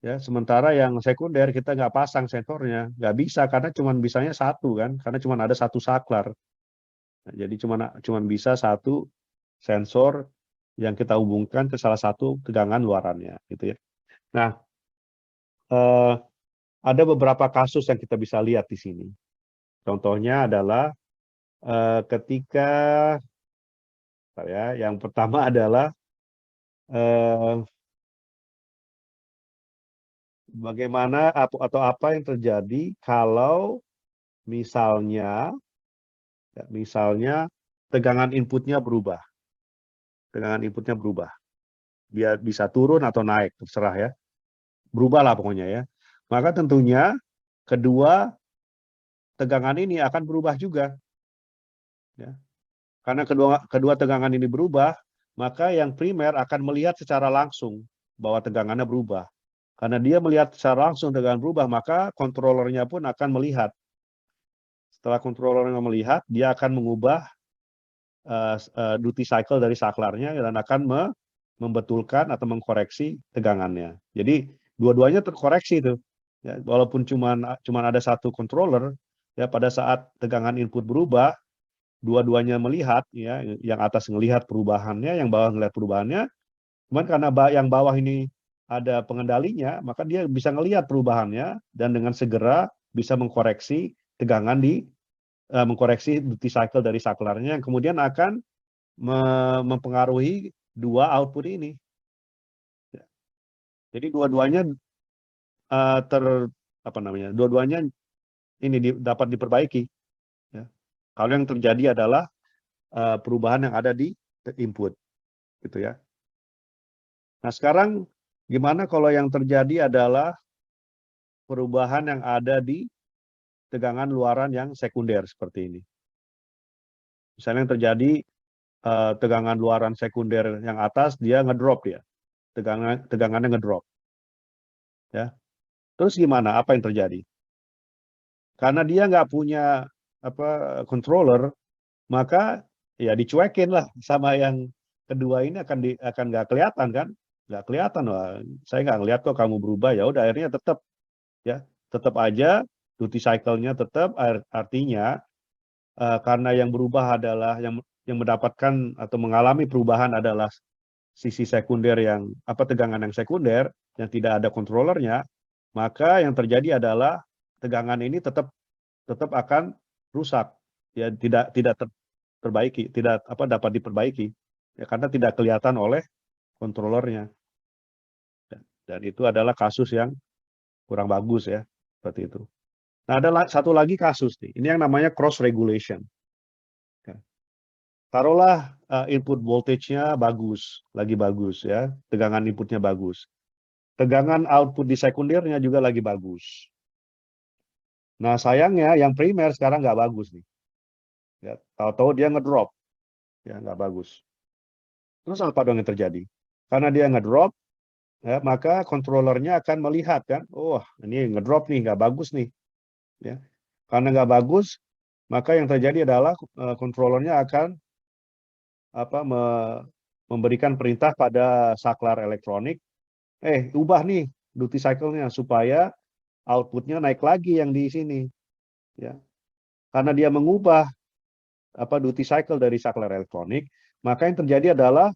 Ya, sementara yang sekunder kita nggak pasang sensornya, nggak bisa karena cuma bisanya satu kan, karena cuma ada satu saklar. Nah, jadi cuma bisa satu sensor yang kita hubungkan ke salah satu tegangan luarannya, gitu ya. Nah, ada beberapa kasus yang kita bisa lihat di sini. Contohnya adalah ketika yang pertama adalah bagaimana atau apa yang terjadi kalau misalnya tegangan inputnya berubah. Tegangan inputnya berubah. Dia bisa turun atau naik, terserah ya. Berubahlah pokoknya ya. Maka tentunya kedua tegangan ini akan berubah juga. Ya. Karena kedua tegangan ini berubah, maka yang primer akan melihat secara langsung bahwa tegangannya berubah. Karena dia melihat secara langsung tegangan berubah, maka controllernya pun akan melihat. Setelah controllernya melihat, dia akan mengubah duty cycle dari saklarnya dan akan membetulkan atau mengkoreksi tegangannya. Jadi dua-duanya terkoreksi itu. Ya, walaupun cuma ada satu controller, ya pada saat tegangan input berubah, dua-duanya melihat, ya, yang atas melihat perubahannya, yang bawah melihat perubahannya. Cuman karena yang bawah ini ada pengendalinya, maka dia bisa melihat perubahannya dan dengan segera bisa mengkoreksi tegangan mengkoreksi duty cycle dari saklarnya yang kemudian akan mempengaruhi dua output ini. Jadi dua-duanya dua-duanya ini dapat diperbaiki. Ya. Kalau yang terjadi adalah perubahan yang ada di input, gitu ya. Nah sekarang gimana kalau yang terjadi adalah perubahan yang ada di tegangan luaran yang sekunder seperti ini. Misalnya yang terjadi tegangan luaran sekunder yang atas dia ngedrop ya, tegangannya ngedrop. Ya. Terus gimana? Apa yang terjadi? Karena dia nggak punya controller, maka ya dicuekin lah sama yang kedua ini akan nggak kelihatan kan? Nggak kelihatan. Wah, saya nggak ngelihat kok kamu berubah, ya udah akhirnya tetap aja duty cycle-nya tetap, artinya karena yang berubah adalah yang mendapatkan atau mengalami perubahan adalah sisi sekunder tegangan yang sekunder yang tidak ada controllernya, maka yang terjadi adalah tegangan ini tetap akan rusak, ya tidak terbaiki, tidak dapat diperbaiki, ya karena tidak kelihatan oleh controllernya. Dan itu adalah kasus yang kurang bagus ya, seperti itu. Nah, ada satu lagi kasus nih, ini yang namanya cross regulation. Taruhlah input voltage-nya lagi bagus ya, tegangan inputnya bagus. Tegangan output di sekundernya juga lagi bagus. Nah, sayangnya yang primer sekarang nggak bagus nih. Ya, tahu-tahu dia ngedrop, ya nggak bagus. Terus apa dong yang terjadi? Karena dia ngedrop, ya, maka controllernya akan melihat kan, oh ini ngedrop nih, nggak bagus nih. Ya. Karena nggak bagus, maka yang terjadi adalah controllernya akan memberikan perintah pada saklar elektronik, ubah nih duty cycle-nya supaya outputnya naik lagi yang di sini. Ya. Karena dia mengubah duty cycle dari saklar elektronik, maka yang terjadi adalah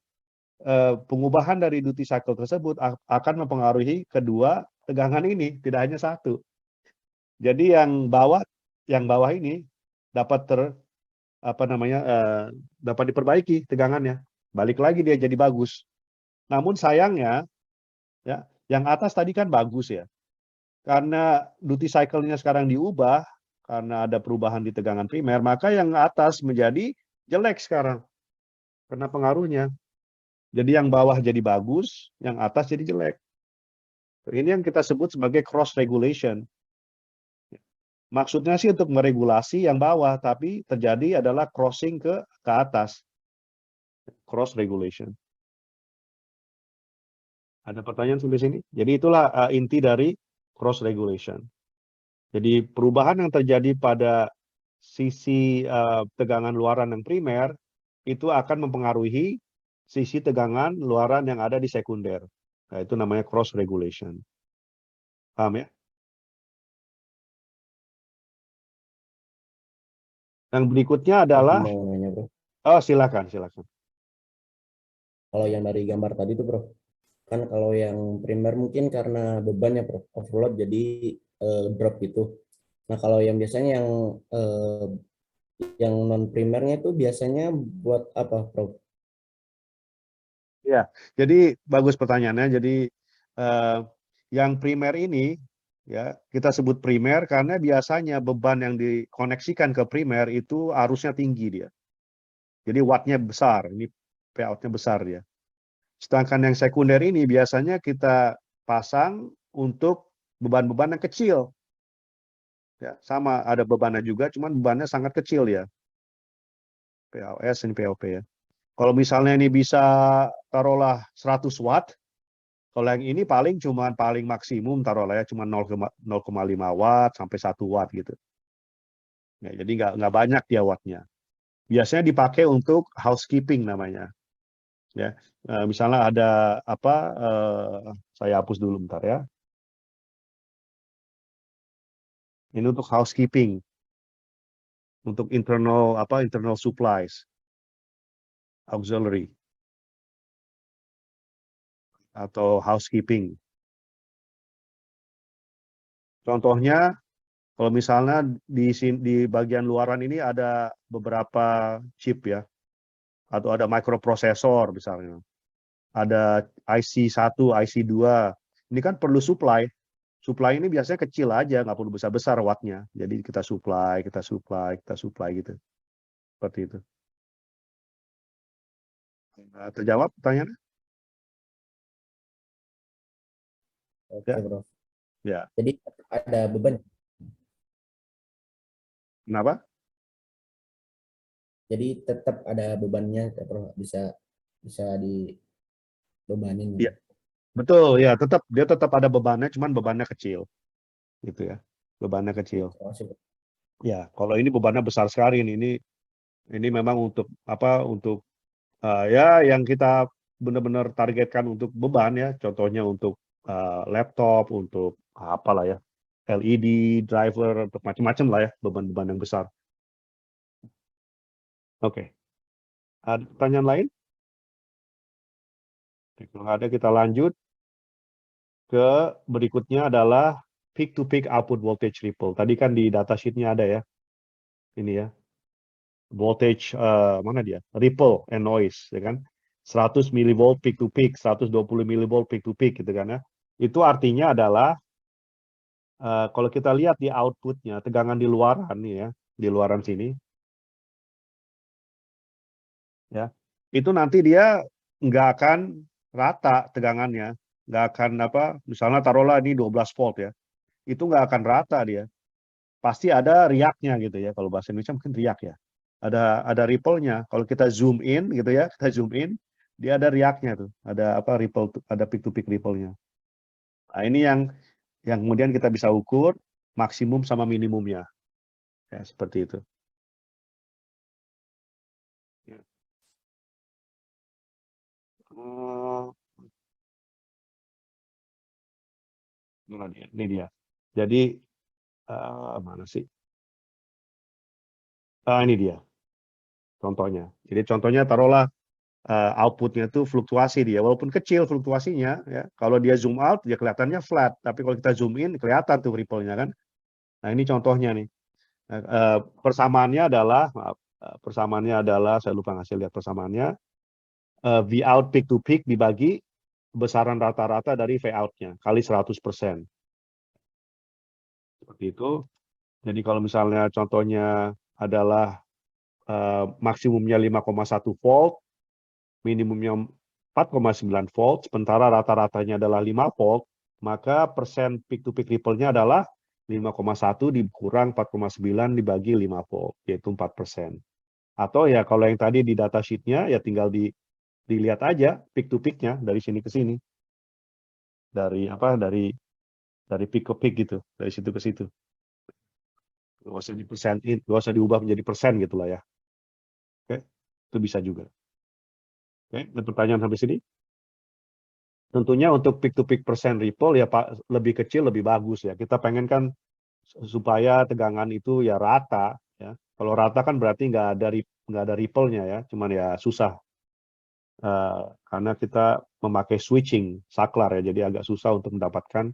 pengubahan dari duty cycle tersebut akan mempengaruhi kedua tegangan ini, tidak hanya satu. Jadi yang bawah ini dapat dapat diperbaiki tegangannya, balik lagi dia jadi bagus. Namun sayangnya, ya, yang atas tadi kan bagus ya. Karena duty cycle-nya sekarang diubah, karena ada perubahan di tegangan primer, maka yang atas menjadi jelek sekarang. Karena pengaruhnya. Jadi yang bawah jadi bagus, yang atas jadi jelek. Ini yang kita sebut sebagai cross regulation. Maksudnya sih untuk meregulasi yang bawah, tapi terjadi adalah crossing ke atas. Cross regulation. Ada pertanyaan sampai sini? Jadi itulah inti dari cross regulation. Jadi perubahan yang terjadi pada sisi tegangan luaran yang primer itu akan mempengaruhi sisi tegangan luaran yang ada di sekunder. Nah, itu namanya cross regulation. Paham ya? Yang berikutnya adalah, Mau nanya, Bro. oh silakan. Kalau yang dari gambar tadi tuh, Bro. Kan kalau yang primer mungkin karena bebannya, Bro, overload jadi drop gitu. Nah, kalau yang biasanya yang non primernya itu biasanya buat apa, Bro? Ya, jadi bagus pertanyaannya. Jadi yang primer ini ya kita sebut primer karena biasanya beban yang dikoneksikan ke primer itu arusnya tinggi dia. Jadi wattnya besar, ini payout-nya besar dia. Sedangkan yang sekunder ini biasanya kita pasang untuk beban-beban yang kecil. Ya, sama ada bebannya juga, cuman bebannya sangat kecil ya. POS ini POP ya. Kalau misalnya ini bisa taruhlah 100 watt, kalau yang ini paling maksimum taruhlah ya cuma 0,5 watt sampai 1 watt gitu. Ya, jadi nggak banyak dia wattnya. Biasanya dipakai untuk housekeeping namanya. Ya, misalnya ada apa? Saya hapus dulu bentar ya. Ini untuk housekeeping, untuk internal supplies, auxiliary atau housekeeping. Contohnya, kalau misalnya di bagian luaran ini ada beberapa chip ya, atau ada microprosesor misalnya, ada IC1, IC2. Ini kan perlu supply. Supply ini biasanya kecil aja, nggak perlu besar-besar wattnya. Jadi kita supply gitu. Seperti itu. Terjawab pertanyaannya? Oke, Ya, Bro. ya. Jadi ada beban. Kenapa? Jadi tetap ada bebannya, Bro. Bisa bisa dibebanin Iya, gitu. betul ya. Dia tetap ada bebannya, cuman bebannya kecil, gitu ya. Bebannya kecil. Masuk. Ya, kalau ini bebannya besar sekali nih. Ini memang untuk apa? Untuk ya yang kita benar-benar targetkan untuk beban ya. Contohnya untuk laptop, untuk apalah ya, LED driver, untuk macam-macam lah ya, beban-beban yang besar. Oke. Ada pertanyaan lain? Kalau nggak ada, kita lanjut ke berikutnya adalah peak to peak output voltage ripple. Tadi kan di datasheet-nya ada ya. Ini ya. Voltage mana dia? Ripple and noise ya kan. 100 milivolt peak to peak, 120 milivolt peak to peak gitu kan ya. Itu artinya adalah kalau kita lihat di outputnya, tegangan di luaran nih ya, di luaran sini ya, itu nanti dia nggak akan rata tegangannya, nggak akan apa, misalnya taruhlah ini 12 volt ya, itu nggak akan rata dia, pasti ada riaknya gitu ya, kalau bahasa Indonesia mungkin riak ya, ada ripple-nya, kalau kita zoom in gitu ya, kita zoom in, dia ada riaknya tuh, ada apa ripple, ada peak to peak ripple-nya. Nah ini yang kemudian kita bisa ukur maksimum sama minimumnya, ya seperti itu. Ya. Ini dia. Jadi mana sih? Ini dia contohnya. Jadi contohnya taruhlah outputnya itu fluktuasi dia, walaupun kecil fluktuasinya, ya. Kalau dia zoom out, dia kelihatannya flat. Tapi kalau kita zoom in, kelihatan tuh ripple-nya kan. Nah ini contohnya nih. Persamaannya adalah, maaf, persamaannya adalah saya lupa ngasih lihat persamaannya. V out peak to peak dibagi besaran rata-rata dari V out-nya kali 100%. Seperti itu. Jadi kalau misalnya contohnya adalah maksimumnya 5,1 volt, minimumnya 4,9 volt, sementara rata-ratanya adalah 5 volt, maka persen peak to peak ripple-nya adalah 5,1 dikurang 4,9 dibagi 5 volt, yaitu 4%. Atau ya kalau yang tadi di data sheet-nya ya tinggal dilihat aja peak to peak-nya dari sini ke sini. Dari peak ke peak gitu, dari situ ke situ. Nggak usah dipersentin, nggak usah diubah menjadi persen gitu lah ya. Oke, itu bisa juga. Oke, ada pertanyaan sampai sini? Tentunya untuk peak to peak persen ripple ya Pak, lebih kecil lebih bagus ya. Kita pengen kan supaya tegangan itu ya rata ya. Kalau rata kan berarti nggak ada ripple-nya ya, cuman ya susah. Karena kita memakai switching saklar ya, jadi agak susah untuk mendapatkan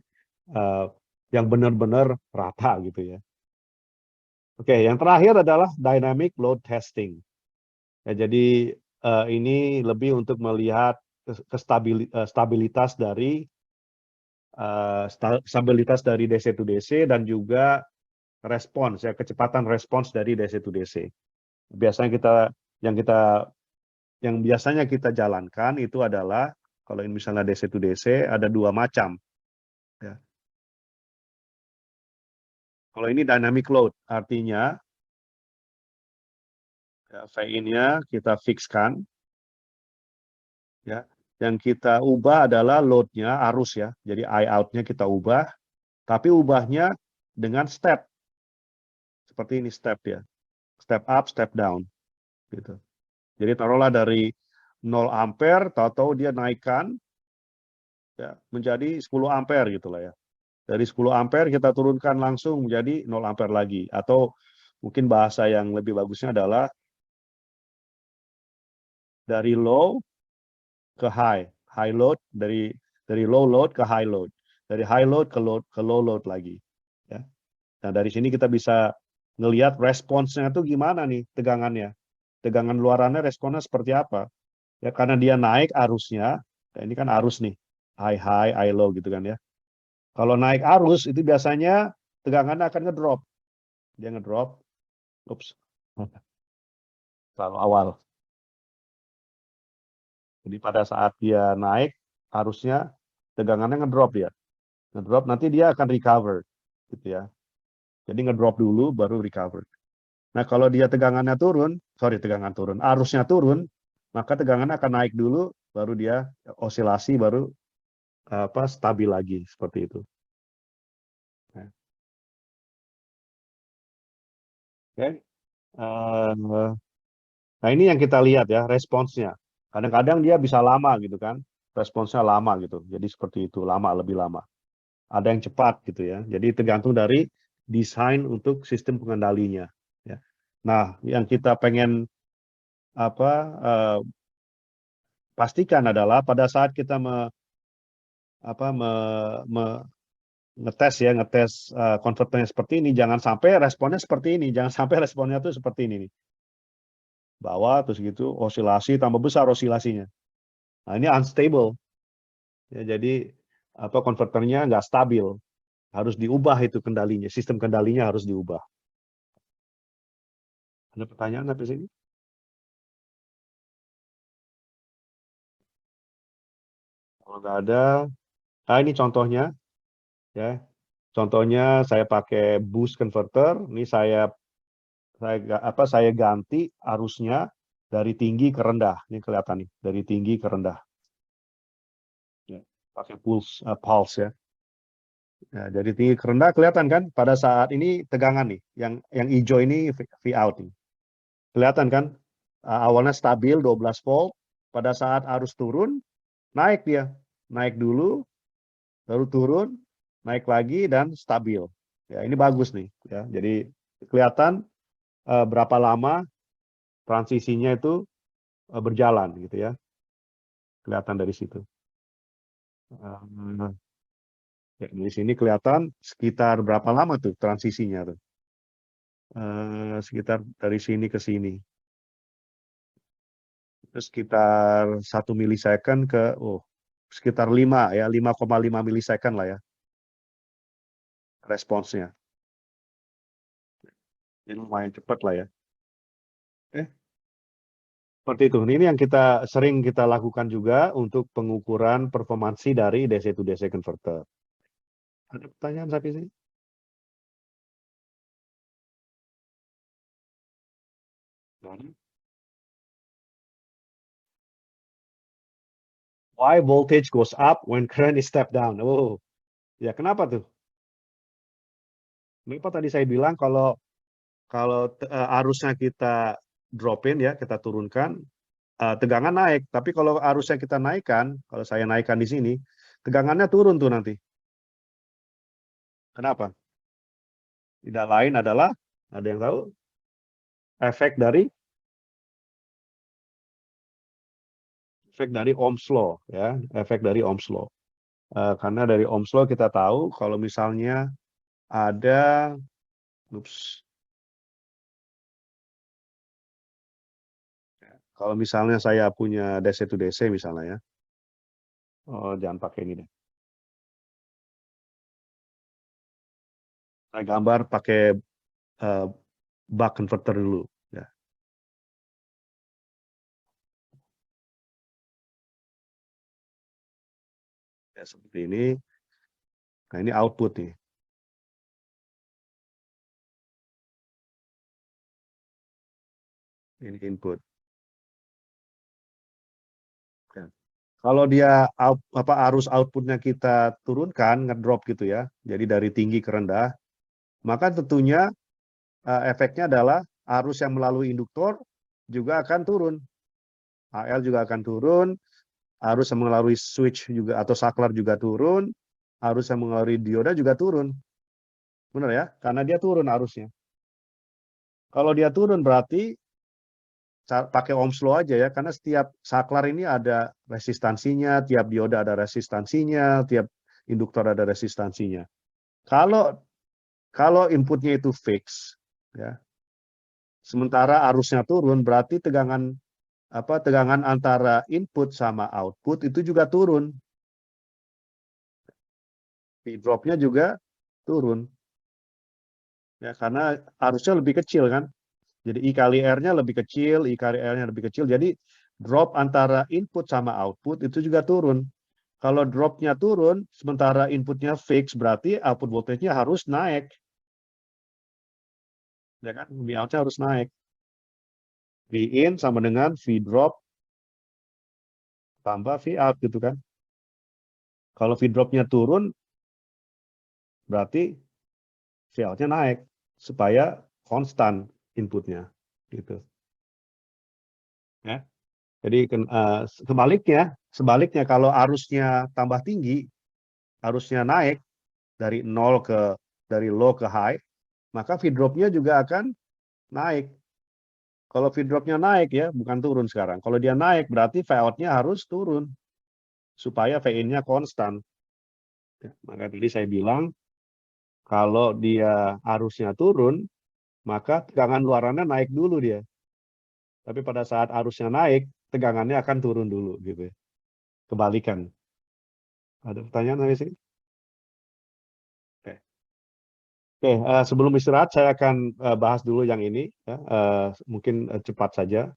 yang benar-benar rata gitu ya. Oke, yang terakhir adalah dynamic load testing. Ya, jadi ini lebih untuk melihat stabilitas dari DC to DC dan juga respons ya, kecepatan respons dari DC to DC. Biasanya yang biasanya kita jalankan itu adalah kalau ini misalnya DC to DC ada dua macam. Ya. Kalau ini dynamic load artinya ya, V-in-nya kita fixkan. Ya, yang kita ubah adalah load-nya, arus ya. Jadi I out-nya kita ubah, tapi ubahnya dengan step. Seperti ini step ya. Step up, step down. Gitu. Jadi taruhlah dari 0 ampere, tahu-tahu dia naikkan ya, menjadi 10 ampere gitu lah ya. Dari 10 ampere kita turunkan langsung menjadi 0 ampere lagi. Atau mungkin bahasa yang lebih bagusnya adalah dari low ke high. High load dari low load ke high load. Dari high load ke low load lagi. Ya. Nah, dari sini kita bisa ngelihat responsnya itu gimana nih tegangannya. Tegangan luarannya responnya seperti apa. Ya, karena dia naik arusnya, ya ini kan arus nih, high low gitu kan ya. Kalau naik arus itu biasanya tegangannya akan ngedrop. Dia ngedrop, ups, terlalu awal. Jadi pada saat dia naik arusnya tegangannya ngedrop dia. Ngedrop nanti dia akan recover gitu ya. Jadi ngedrop dulu baru recover. Nah, kalau dia tegangannya turun, arusnya turun, maka tegangannya akan naik dulu, baru dia osilasi, baru stabil lagi seperti itu. Nah, okay. Nah, ini yang kita lihat ya responsnya. Kadang-kadang dia bisa lama gitu kan, responsnya lama gitu. Jadi seperti itu, lebih lama. Ada yang cepat gitu ya. Jadi tergantung dari desain untuk sistem pengendalinya. Ya. Nah, yang kita pengen pastikan adalah pada saat kita ngetes konverternya seperti ini, jangan sampai responnya seperti ini, jangan sampai responnya tuh seperti ini nih. Bawah terus gitu osilasi tambah besar osilasinya. Nah, ini unstable. Ya, jadi konverternya nggak stabil. Harus diubah itu kendalinya, sistem kendalinya harus diubah. Ada pertanyaan sampai sini? Kalau nggak ada, ini contohnya ya. Contohnya saya pakai boost converter. Ini saya ganti arusnya dari tinggi ke rendah. Ini kelihatan nih, dari tinggi ke rendah. Ya, pakai pulse ya. Ya, dari tinggi ke rendah kelihatan kan? Pada saat ini tegangan nih, yang hijau ini V out nih. Kelihatan kan? Awalnya stabil 12 volt. Pada saat arus turun, naik dia. Naik dulu, baru turun, naik lagi dan stabil. Ya, ini bagus nih. Ya, jadi kelihatan berapa lama transisinya itu berjalan gitu ya. Kelihatan dari situ. Ya, di sini kelihatan sekitar berapa lama tuh transisinya tuh. Sekitar dari sini ke sini. sekitar 1 milisecond ke sekitar 5 ya, 5,5 milisecond lah ya responsnya. Ini lumayan cepat lah ya. Seperti itu. Ini yang sering kita lakukan juga untuk pengukuran performansi dari DC to DC converter. Ada pertanyaan sampai sini? Why voltage goes up when current is step down? Oh, ya kenapa tuh? Kenapa tadi saya bilang kalau arusnya kita dropin ya, kita turunkan, tegangan naik. Tapi kalau arusnya kita naikkan, kalau saya naikkan di sini, tegangannya turun tuh nanti. Kenapa? Tidak lain adalah, ada yang tahu? Efek dari Ohm's law ya, efek dari Ohm's law. Karena dari Ohm's law kita tahu kalau misalnya ada kalau misalnya saya punya DC to DC misalnya ya. Oh, jangan pakai ini deh. Saya gambar pakai buck converter dulu ya. Ya seperti ini. Nah, ini output nih. Ini input. Ya. Kalau dia arus outputnya kita turunkan, ngedrop gitu ya, jadi dari tinggi ke rendah, maka tentunya efeknya adalah arus yang melalui induktor juga akan turun. AL juga akan turun, arus yang melalui switch juga atau saklar juga turun, arus yang melalui dioda juga turun. Benar ya? Karena dia turun arusnya. Kalau dia turun berarti pakai Ohm's law aja ya, karena setiap saklar ini ada resistansinya, tiap dioda ada resistansinya, tiap induktor ada resistansinya. Kalau inputnya itu fix, ya, sementara arusnya turun, berarti tegangan antara input sama output itu juga turun. P-drop-nya juga turun. Ya, karena arusnya lebih kecil kan. Jadi I kali R-nya lebih kecil, I kali R-nya lebih kecil. Jadi drop antara input sama output itu juga turun. Kalau drop-nya turun, sementara inputnya fix, berarti output voltage-nya harus naik. Ya kan? V out-nya harus naik. V in sama dengan V drop tambah V out gitu kan. Kalau V drop-nya turun, berarti V out-nya naik supaya konstan inputnya gitu. Ya. Jadi sebaliknya kalau arusnya tambah tinggi, arusnya naik dari low ke high, maka V drop-nya juga akan naik. Kalau V drop-nya naik ya, bukan turun sekarang. Kalau dia naik berarti V out-nya harus turun supaya V in-nya konstan. Ya, maka tadi saya bilang kalau dia arusnya turun, maka tegangan luarannya naik dulu dia. Tapi pada saat arusnya naik, tegangannya akan turun dulu gitu ya. Kebalikan. Ada pertanyaan dari sini? Oke, sebelum istirahat saya akan bahas dulu yang ini, ya, mungkin cepat saja.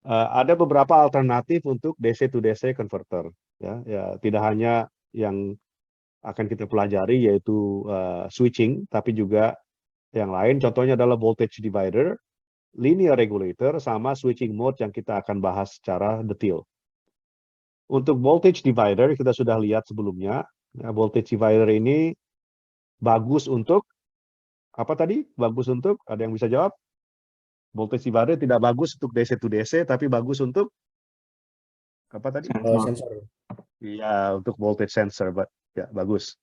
Ada beberapa alternatif untuk DC to DC converter, ya, tidak hanya yang akan kita pelajari yaitu switching, tapi juga yang lain. Contohnya adalah voltage divider, linear regulator, sama switching mode yang kita akan bahas secara detail. Untuk voltage divider kita sudah lihat sebelumnya. Ya, voltage divider ini bagus untuk apa tadi? Bagus untuk, ada yang bisa jawab? Voltage divider tidak bagus untuk DC to DC, tapi bagus untuk apa tadi? Sensor. Iya, untuk voltage sensor, ya bagus.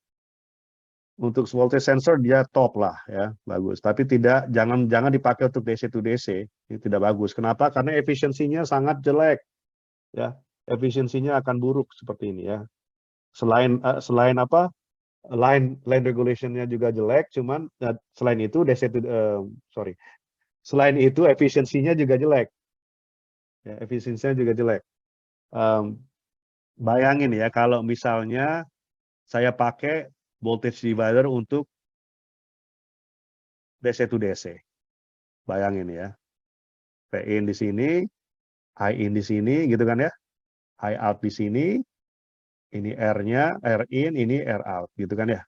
Untuk voltage sensor dia top lah, ya bagus. Tapi jangan dipakai untuk DC to DC, ini tidak bagus. Kenapa? Karena efisiensinya sangat jelek, ya. Efisiensinya akan buruk seperti ini ya. Selain apa? Line regulation-nya juga jelek, cuman selain itu selain itu efisiensinya juga jelek. Ya, efisiensinya juga jelek. Bayangin ya, kalau misalnya saya pakai voltage divider untuk DC to DC. Bayangin ya. V in di sini, I in di sini, gitu kan ya. I out di sini, ini R-nya, R in, ini R out, gitu kan ya.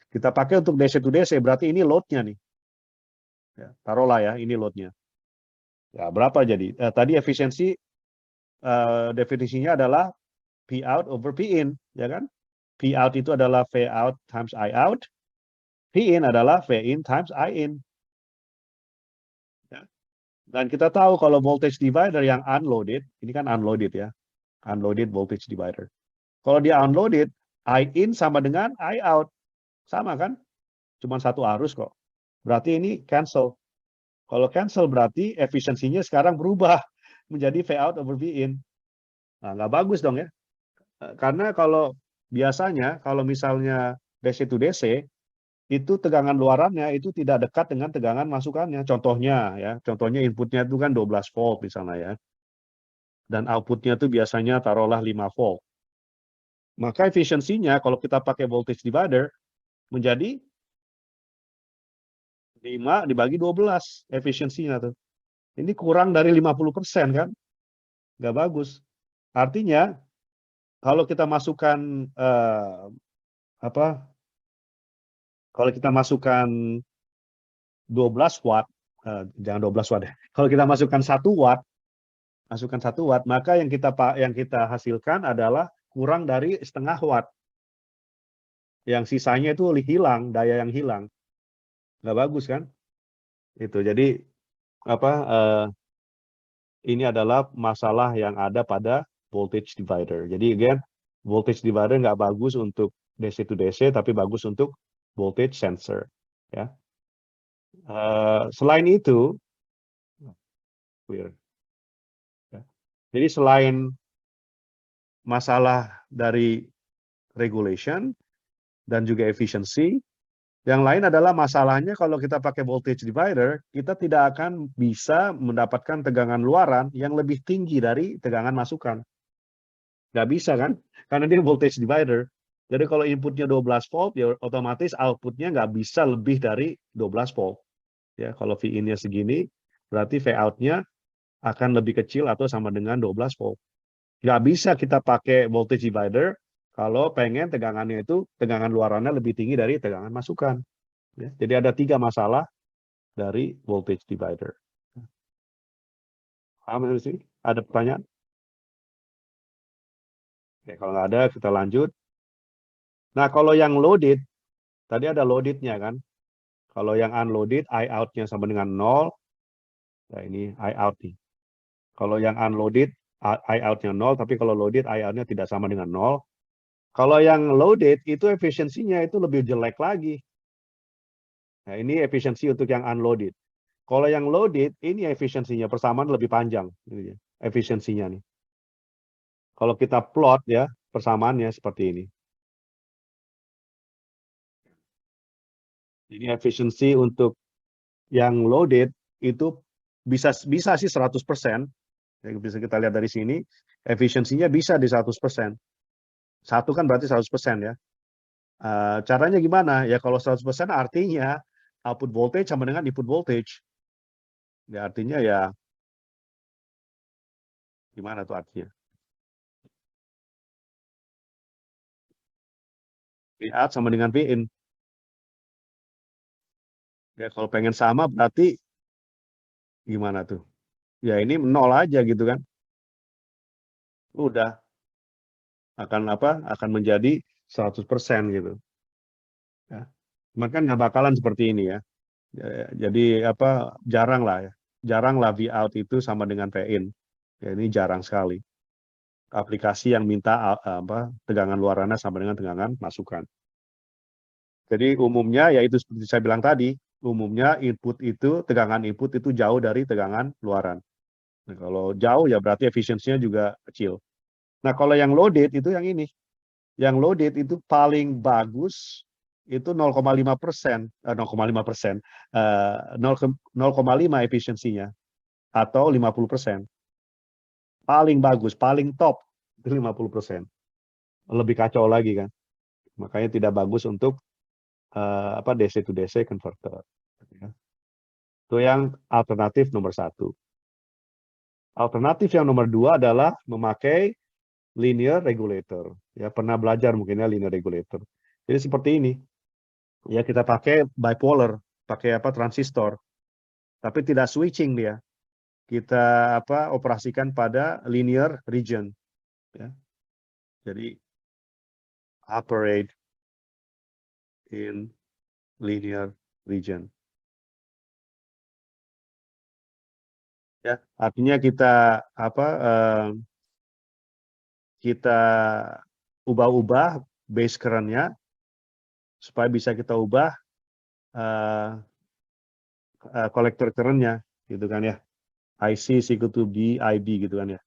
Kita pakai untuk DC to DC, berarti ini load-nya nih. Ya, taruhlah ya, ini load-nya. Ya, berapa jadi? Tadi efisiensi definisinya adalah P out over P in, ya kan? P out itu adalah V out times I out, P in adalah V in times I in. Ya. Dan kita tahu kalau voltage divider yang unloaded, ini kan unloaded ya, unloaded voltage divider. Kalau dia unloaded, I in sama dengan I out. Sama kan? Cuma satu arus kok. Berarti ini cancel. Kalau cancel berarti efisiensinya sekarang berubah menjadi V out over V in. Nah, nggak bagus dong ya. Karena kalau biasanya, kalau misalnya DC to DC, itu tegangan luarannya itu tidak dekat dengan tegangan masukannya. Contohnya ya, contohnya inputnya itu kan 12 volt misalnya ya. Dan outputnya itu biasanya taruhlah 5 volt. Maka efisiensinya kalau kita pakai voltage divider menjadi 5 dibagi 12 efisiensinya tuh. Ini kurang dari 50% kan? Nggak bagus. Artinya kalau kita masukkan kalau kita masukkan 12 watt, jangan 12 watt ya. Kalau kita masukkan 1 watt, maka yang kita hasilkan adalah kurang dari setengah watt. Yang sisanya itu hilang, daya yang hilang. Nggak bagus kan? Itu. Jadi ini adalah masalah yang ada pada voltage divider. Jadi again, voltage divider nggak bagus untuk DC to DC, tapi bagus untuk voltage sensor. Ya. Selain itu, clear. Ya. Jadi selain masalah dari regulation dan juga efficiency, yang lain adalah masalahnya kalau kita pakai voltage divider, kita tidak akan bisa mendapatkan tegangan luaran yang lebih tinggi dari tegangan masukan. Nggak bisa kan? Karena dia voltage divider. Jadi kalau inputnya 12 volt, ya otomatis outputnya nggak bisa lebih dari 12 volt. Ya, kalau V in-nya segini, berarti V out-nya akan lebih kecil atau sama dengan 12 volt. Nggak bisa kita pakai voltage divider kalau pengen tegangannya itu, tegangan luarannya lebih tinggi dari tegangan masukan. Ya, jadi ada 3 masalah dari voltage divider. Paham dari sini? Ada pertanyaan? Oke, kalau nggak ada, kita lanjut. Nah, kalau yang loaded, tadi ada loaded-nya kan? Kalau yang unloaded, I out-nya sama dengan 0. Nah, ini I out nih. Kalau yang unloaded, I out-nya 0, tapi kalau loaded, I out-nya tidak sama dengan 0. Kalau yang loaded, itu efisiensinya itu lebih jelek lagi. Nah, ini efisiensi untuk yang unloaded. Kalau yang loaded, ini efisiensinya persamaan lebih panjang. Efisiensinya nih. Kalau kita plot ya, persamaannya seperti ini. Ini efisiensi untuk yang loaded itu bisa sih 100%. Yang bisa kita lihat dari sini, efisiensinya bisa di 100%. Satu kan berarti 100% ya. Caranya gimana? Ya kalau 100% artinya output voltage sama dengan input voltage. Ya artinya ya gimana tuh artinya? V out sama dengan V in. Ya kalau pengen sama berarti gimana tuh? Ya ini 0 aja gitu kan. Udah akan menjadi 100% gitu. Ya. Cuman kan nggak bakalan seperti ini ya. Jadi jarang lah ya. Jarang lah V out itu sama dengan V in. Ya, ini jarang sekali. Aplikasi yang minta tegangan luarannya sama dengan tegangan masukan. Jadi umumnya ya itu seperti saya bilang tadi, umumnya tegangan input itu jauh dari tegangan luaran. Nah, kalau jauh ya berarti efisiensinya juga kecil. Nah, kalau yang loaded itu yang ini. Yang loaded itu paling bagus itu 0,5%, 0,5%, 0,5 efisiensinya atau 50%. paling bagus, paling top itu 50%. Lebih kacau lagi kan. Makanya tidak bagus untuk DC to DC converter. Itu yang alternatif nomor 1. Alternatif yang nomor 2 adalah memakai linear regulator. Ya, pernah belajar mungkin ya linear regulator. Jadi seperti ini. Ya, kita pakai bipolar, pakai transistor. Tapi tidak switching dia. Kita operasikan pada linear region. Ya. Jadi operate in linear region. Ya, artinya kita kita ubah-ubah base current-nya supaya bisa kita ubah collector current-nya gitu kan ya. IC is equal to BIB gitu kan ya.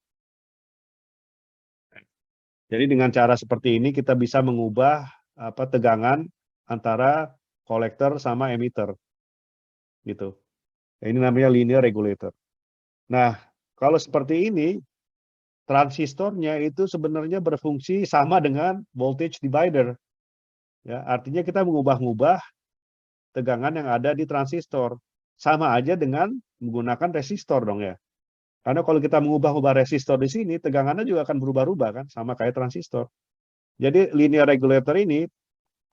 Jadi dengan cara seperti ini kita bisa mengubah tegangan antara kolektor sama emitter gitu. Ini namanya linear regulator. Nah, kalau seperti ini transistornya itu sebenarnya berfungsi sama dengan voltage divider. Ya, artinya kita mengubah-ubah tegangan yang ada di transistor. Sama aja dengan menggunakan resistor dong ya. Karena kalau kita mengubah-ubah resistor di sini, tegangannya juga akan berubah-ubah kan, sama kayak transistor. Jadi linear regulator ini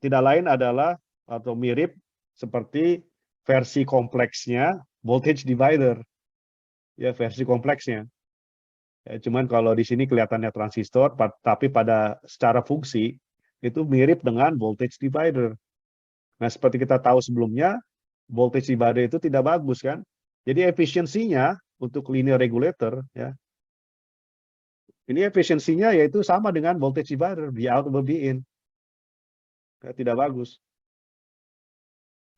tidak lain adalah atau mirip seperti versi kompleksnya voltage divider. Ya, versi kompleksnya. Ya, cuman kalau di sini kelihatannya transistor, tapi secara fungsi itu mirip dengan voltage divider. Nah, seperti kita tahu sebelumnya, voltage divider itu tidak bagus kan. Jadi efisiensinya untuk linear regulator ya. Ini efisiensinya yaitu sama dengan voltage divider, V out over V in. Ya, tidak bagus.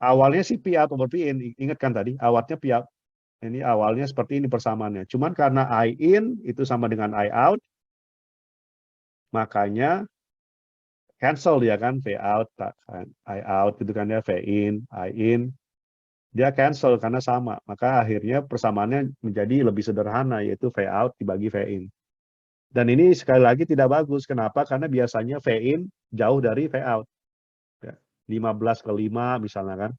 Awalnya sih P out over V in, ingat kan tadi, awalnya P out. Ini awalnya seperti ini persamaannya. Cuman karena I in itu sama dengan I out, makanya cancel dia kan, V out, I out gitu kan ya, V in, I in. Dia cancel karena sama. Maka akhirnya persamaannya menjadi lebih sederhana, yaitu V out dibagi V in. Dan ini sekali lagi tidak bagus. Kenapa? Karena biasanya V in jauh dari V out. 15/5 misalnya kan.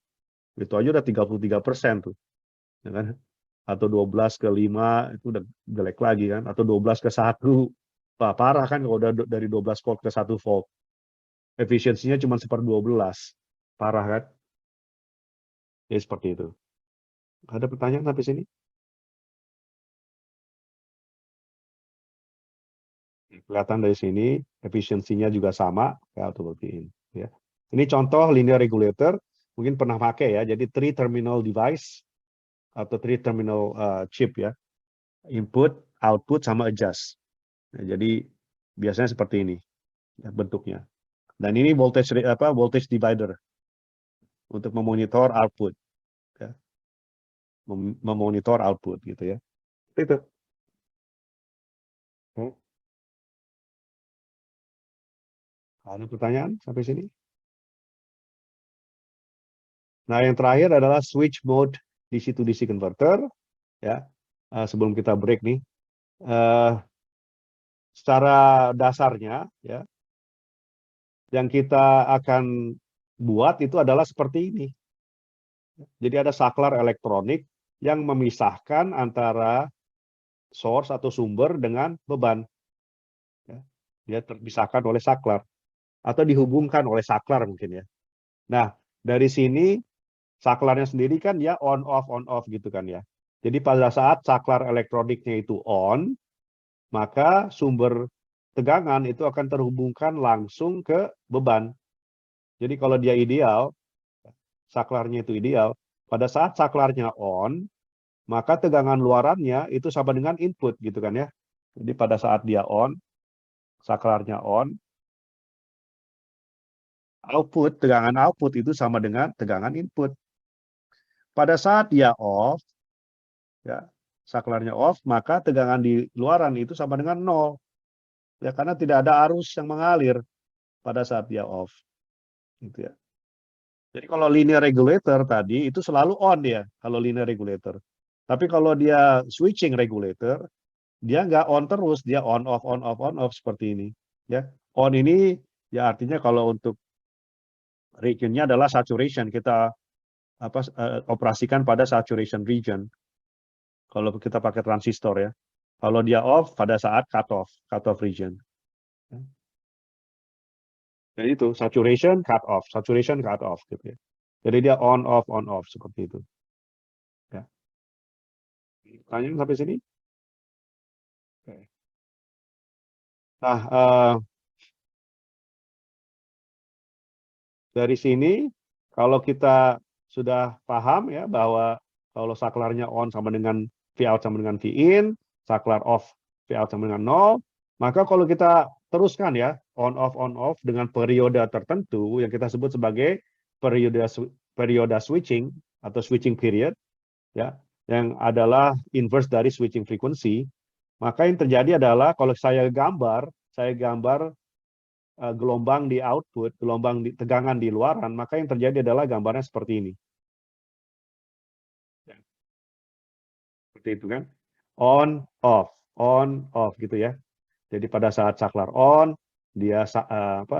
Itu aja udah 33% tuh. Ya kan? Atau 12/5 itu udah jelek lagi kan. Atau 12/1. Wah, parah kan kalau udah dari 12 volt ke 1 volt. Efisiensinya cuma 1/12. Parah kan? Ya seperti itu. Ada pertanyaan sampai sini? Kelihatan dari sini efisiensinya juga sama kayak automotive ya. Ini contoh linear regulator, mungkin pernah pakai ya. Jadi 3 terminal device atau 3 terminal chip ya. Input, output sama adjust. Nah, jadi biasanya seperti ini ya, bentuknya. Dan ini voltage divider untuk memonitor output ya. Memonitor output gitu ya. Itu. Ada pertanyaan sampai sini? Nah, yang terakhir adalah switch mode DC to DC converter ya. Sebelum kita break nih, secara dasarnya ya, yang kita akan buat itu adalah seperti ini. Jadi ada saklar elektronik yang memisahkan antara source atau sumber dengan beban. Ya. Dia terpisahkan oleh saklar atau dihubungkan oleh saklar mungkin ya. Nah, dari sini saklarnya sendiri kan ya on off gitu kan ya. Jadi pada saat saklar elektroniknya itu on, maka sumber tegangan itu akan terhubungkan langsung ke beban. Jadi kalau dia ideal, saklarnya itu ideal, pada saat saklarnya on, maka tegangan luarannya itu sama dengan input gitu kan ya. Jadi pada saat dia on, saklarnya on, tegangan output itu sama dengan tegangan input. Pada saat dia off, ya, saklarnya off, maka tegangan di luaran itu sama dengan 0. Ya, karena tidak ada arus yang mengalir pada saat dia off. Gitu ya. Jadi kalau linear regulator tadi itu selalu on dia, kalau linear regulator. Tapi kalau dia switching regulator, dia nggak on terus, dia on off seperti ini. Ya, on ini ya artinya kalau untuk regionnya adalah saturation, kita operasikan pada saturation region. Kalau kita pakai transistor ya. Kalau dia off pada saat cut off region. Jadi itu saturation cut off gitu ya. Jadi dia on off seperti itu. Ya. Tanya sampai sini? Oke. Nah, dari sini kalau kita sudah paham ya bahwa kalau saklarnya on sama dengan V out sama dengan V in, saklar off V out sama dengan 0, maka kalau kita teruskan ya on off dengan periode tertentu yang kita sebut sebagai periode switching atau switching period ya, yang adalah inverse dari switching frequency, maka yang terjadi adalah kalau saya gambar gelombang di output, gelombang di tegangan di luaran, maka yang terjadi adalah gambarnya seperti ini. Seperti itu kan. On off gitu ya. Jadi pada saat saklar on, dia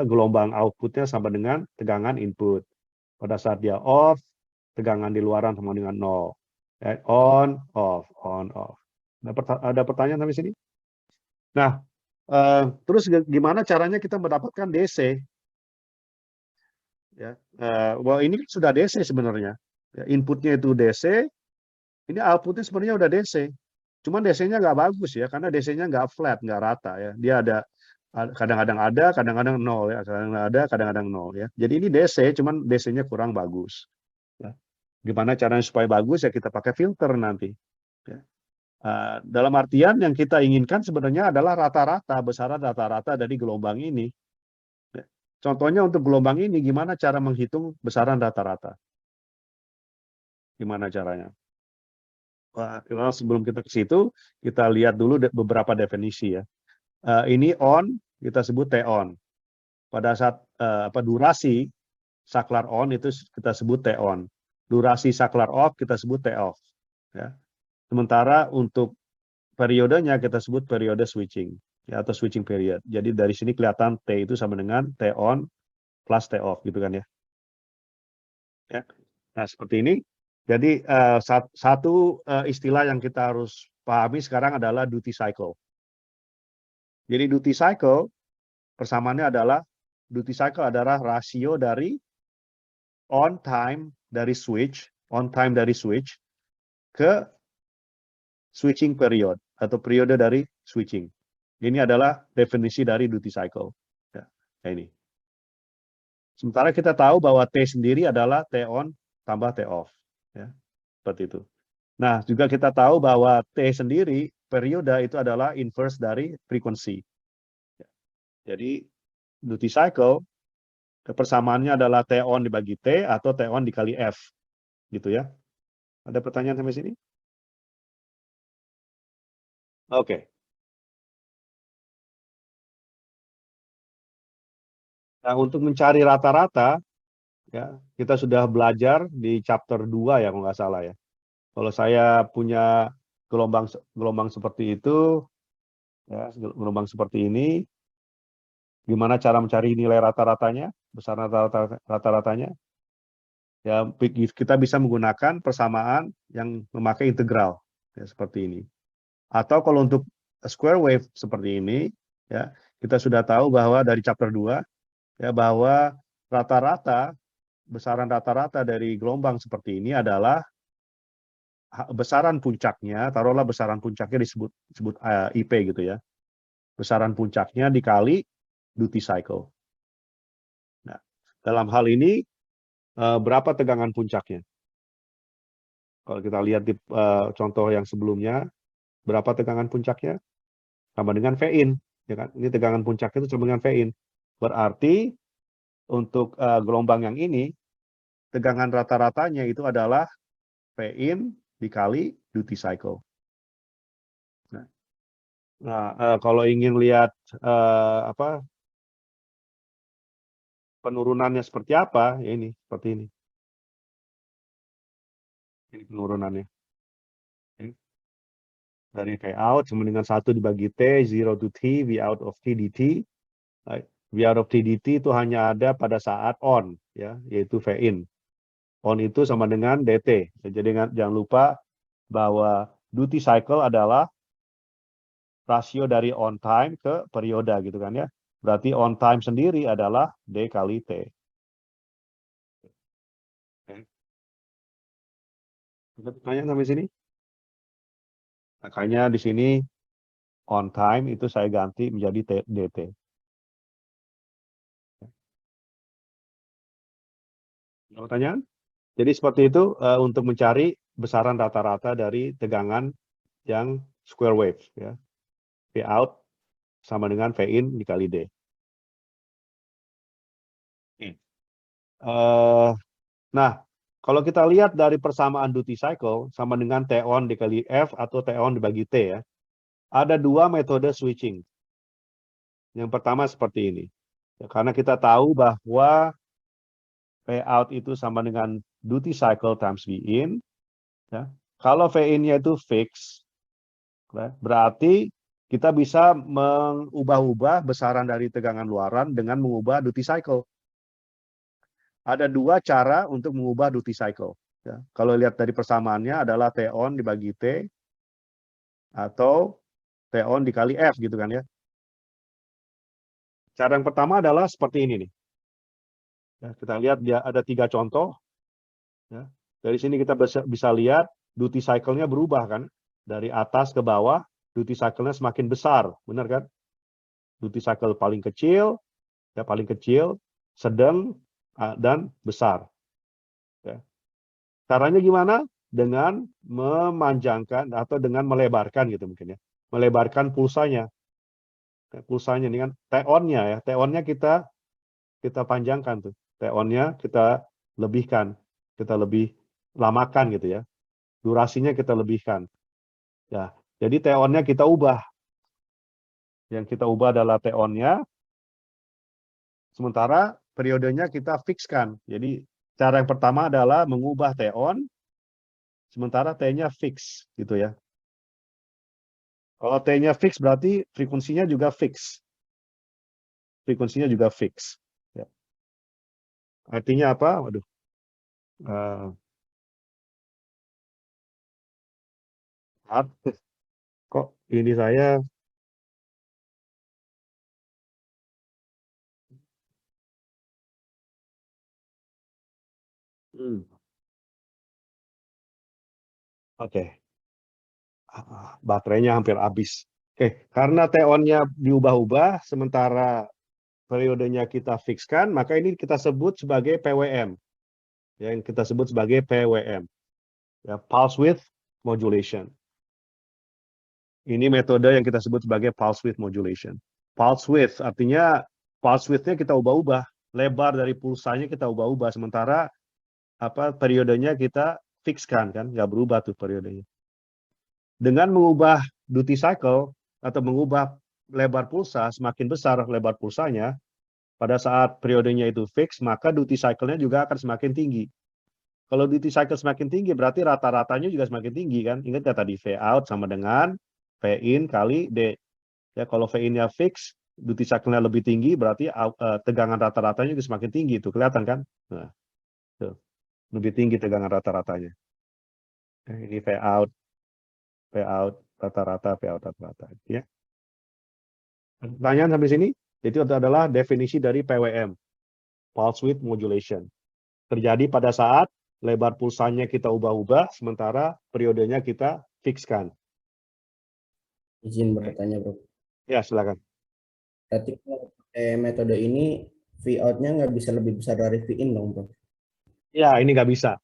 gelombang outputnya sama dengan tegangan input. Pada saat dia off, tegangan di luaran sama dengan 0. On off. Ada pertanyaan sampai sini? Nah, terus gimana caranya kita mendapatkan DC? Ya, well ini sudah DC sebenarnya. Ya, inputnya itu DC, ini outputnya sebenarnya udah DC. Cuman DC-nya nggak bagus ya, karena DC-nya nggak flat, nggak rata ya. Dia ada kadang-kadang ada, kadang-kadang nol ya, kadang-kadang ada, kadang-kadang nol ya. Jadi ini DC, cuman DC-nya kurang bagus. Ya. Gimana caranya supaya bagus ya kita pakai filter nanti. Ya. Dalam artian yang kita inginkan sebenarnya adalah rata-rata, besaran rata-rata dari gelombang ini. Ya. Contohnya untuk gelombang ini, gimana cara menghitung besaran rata-rata? Gimana caranya? Wah, sebelum kita ke situ, kita lihat dulu beberapa definisi ya. Ini on, kita sebut T-on. Pada saat durasi saklar on itu kita sebut T-on. Durasi saklar off kita sebut T-off. Ya. Sementara untuk periodenya kita sebut periode switching ya, atau switching period. Jadi dari sini kelihatan T itu sama dengan T-on plus T-off gitu kan ya. Ya. Nah, seperti ini. Jadi satu istilah yang kita harus pahami sekarang adalah duty cycle. Jadi duty cycle persamaannya adalah duty cycle adalah rasio dari on time dari switch ke switching period atau periode dari switching. Ini adalah definisi dari duty cycle. Ya, ini. Sementara kita tahu bahwa T sendiri adalah T on tambah T off. Ya, seperti itu. Nah, juga kita tahu bahwa T sendiri, periode itu adalah inverse dari frequency. Jadi, duty cycle, persamaannya adalah T on dibagi T atau T on dikali F. Gitu ya. Ada pertanyaan sampai sini? Oke. Nah, untuk mencari rata-rata, ya, kita sudah belajar di chapter 2 ya, kalau nggak salah ya. Kalau saya punya gelombang seperti itu, ya, gelombang seperti ini, gimana cara mencari nilai rata-ratanya, besar rata-ratanya? Ya, kita bisa menggunakan persamaan yang memakai integral, ya, seperti ini. Atau kalau untuk square wave seperti ini, ya, kita sudah tahu bahwa dari chapter 2, ya, bahwa besaran rata-rata dari gelombang seperti ini adalah besaran puncaknya, taruhlah besaran puncaknya disebut IP gitu ya. Besaran puncaknya dikali duty cycle. Nah, dalam hal ini berapa tegangan puncaknya? Kalau kita lihat di contoh yang sebelumnya, berapa tegangan puncaknya? Sama dengan V-in, ya kan? Ini tegangan puncaknya itu sama dengan V-in. Berarti untuk gelombang yang ini, tegangan rata-ratanya itu adalah V-in dikali duty cycle. Nah, kalau ingin lihat penurunannya seperti apa, ya ini seperti ini. Ini penurunannya. dari V out sama dengan 1 dibagi T, 0 to T, V out of T dt. V out of T dt itu hanya ada pada saat on, ya, yaitu V in. On itu sama dengan dt. Jadi jangan lupa bahwa duty cycle adalah rasio dari on time ke perioda gitu kan ya. Berarti on time sendiri adalah D kali T. Ada pertanyaan sampai sini? Makanya di sini on time itu saya ganti menjadi dt. Ada pertanyaan? Jadi seperti itu untuk mencari besaran rata-rata dari tegangan yang square wave, ya. V out sama dengan V in dikali D. Nah, kalau kita lihat dari persamaan duty cycle sama dengan T on dikali F atau T on dibagi T, ya. Ada dua metode switching. Yang pertama seperti ini. Ya, karena kita tahu bahwa V out itu sama dengan duty cycle times V in. Ya. Kalau V in-nya itu fix, ya, berarti kita bisa mengubah-ubah besaran dari tegangan luaran dengan mengubah duty cycle. Ada dua cara untuk mengubah duty cycle. Ya. Kalau lihat dari persamaannya adalah T on dibagi T atau T on dikali F gitu kan ya. Cara yang pertama adalah seperti ini nih. Ya, kita lihat dia ada 3 contoh. Ya. Dari sini kita bisa lihat duty cycle-nya berubah kan. Dari atas ke bawah, duty cycle-nya semakin besar, benar kan? Duty cycle paling kecil, ya paling kecil, sedang, dan besar. Ya. Caranya gimana? Dengan memanjangkan atau dengan melebarkan gitu mungkin ya. Melebarkan pulsanya. Pulsanya ini kan T-on-nya ya. T-on-nya kita panjangkan tuh. T-on-nya kita lebihkan. Kita lebih lamakan gitu ya. Durasinya kita lebihkan. Ya, jadi T-on-nya kita ubah. Yang kita ubah adalah T-on-nya. Sementara periodenya kita fixkan. Jadi cara yang pertama adalah mengubah T-on, sementara T-nya fix gitu ya. Kalau T-nya fix berarti frekuensinya juga fix. Frekuensinya juga fix. Ya. Artinya apa? Waduh. Kok ini saya oke. Baterainya hampir habis. Oke, karena T-on-nya diubah-ubah, sementara periodenya kita fixkan, maka ini kita sebut sebagai PWM. Yang kita sebut sebagai PWM. Ya, pulse width modulation. Ini metode yang kita sebut sebagai pulse width modulation. Pulse width artinya pulse width-nya kita ubah-ubah. Lebar dari pulsanya kita ubah-ubah. Sementara periodenya kita fixkan kan, nggak berubah tuh periodenya. Dengan mengubah duty cycle atau mengubah lebar pulsa, semakin besar lebar pulsanya, pada saat periodenya itu fix, maka duty cycle-nya juga akan semakin tinggi. Kalau duty cycle semakin tinggi, berarti rata-ratanya juga semakin tinggi kan? Ingat ya tadi, V out sama dengan V in kali D. Ya, kalau V in-nya fix, duty cycle-nya lebih tinggi, berarti tegangan rata-ratanya juga semakin tinggi. Itu kelihatan kan? Nah, tuh. Lebih tinggi tegangan rata-ratanya. Ini V out rata-rata, V out rata-rata. Ya. Pertanyaan sampai sini? Itu adalah definisi dari PWM, pulse width modulation. Terjadi pada saat lebar pulsanya kita ubah-ubah, sementara periodenya kita fixkan. Izin bertanya, Bro. Ya, silakan. Berarti kalau metode ini V out-nya nggak bisa lebih besar dari V in dong, Bro? Ya, ini nggak bisa.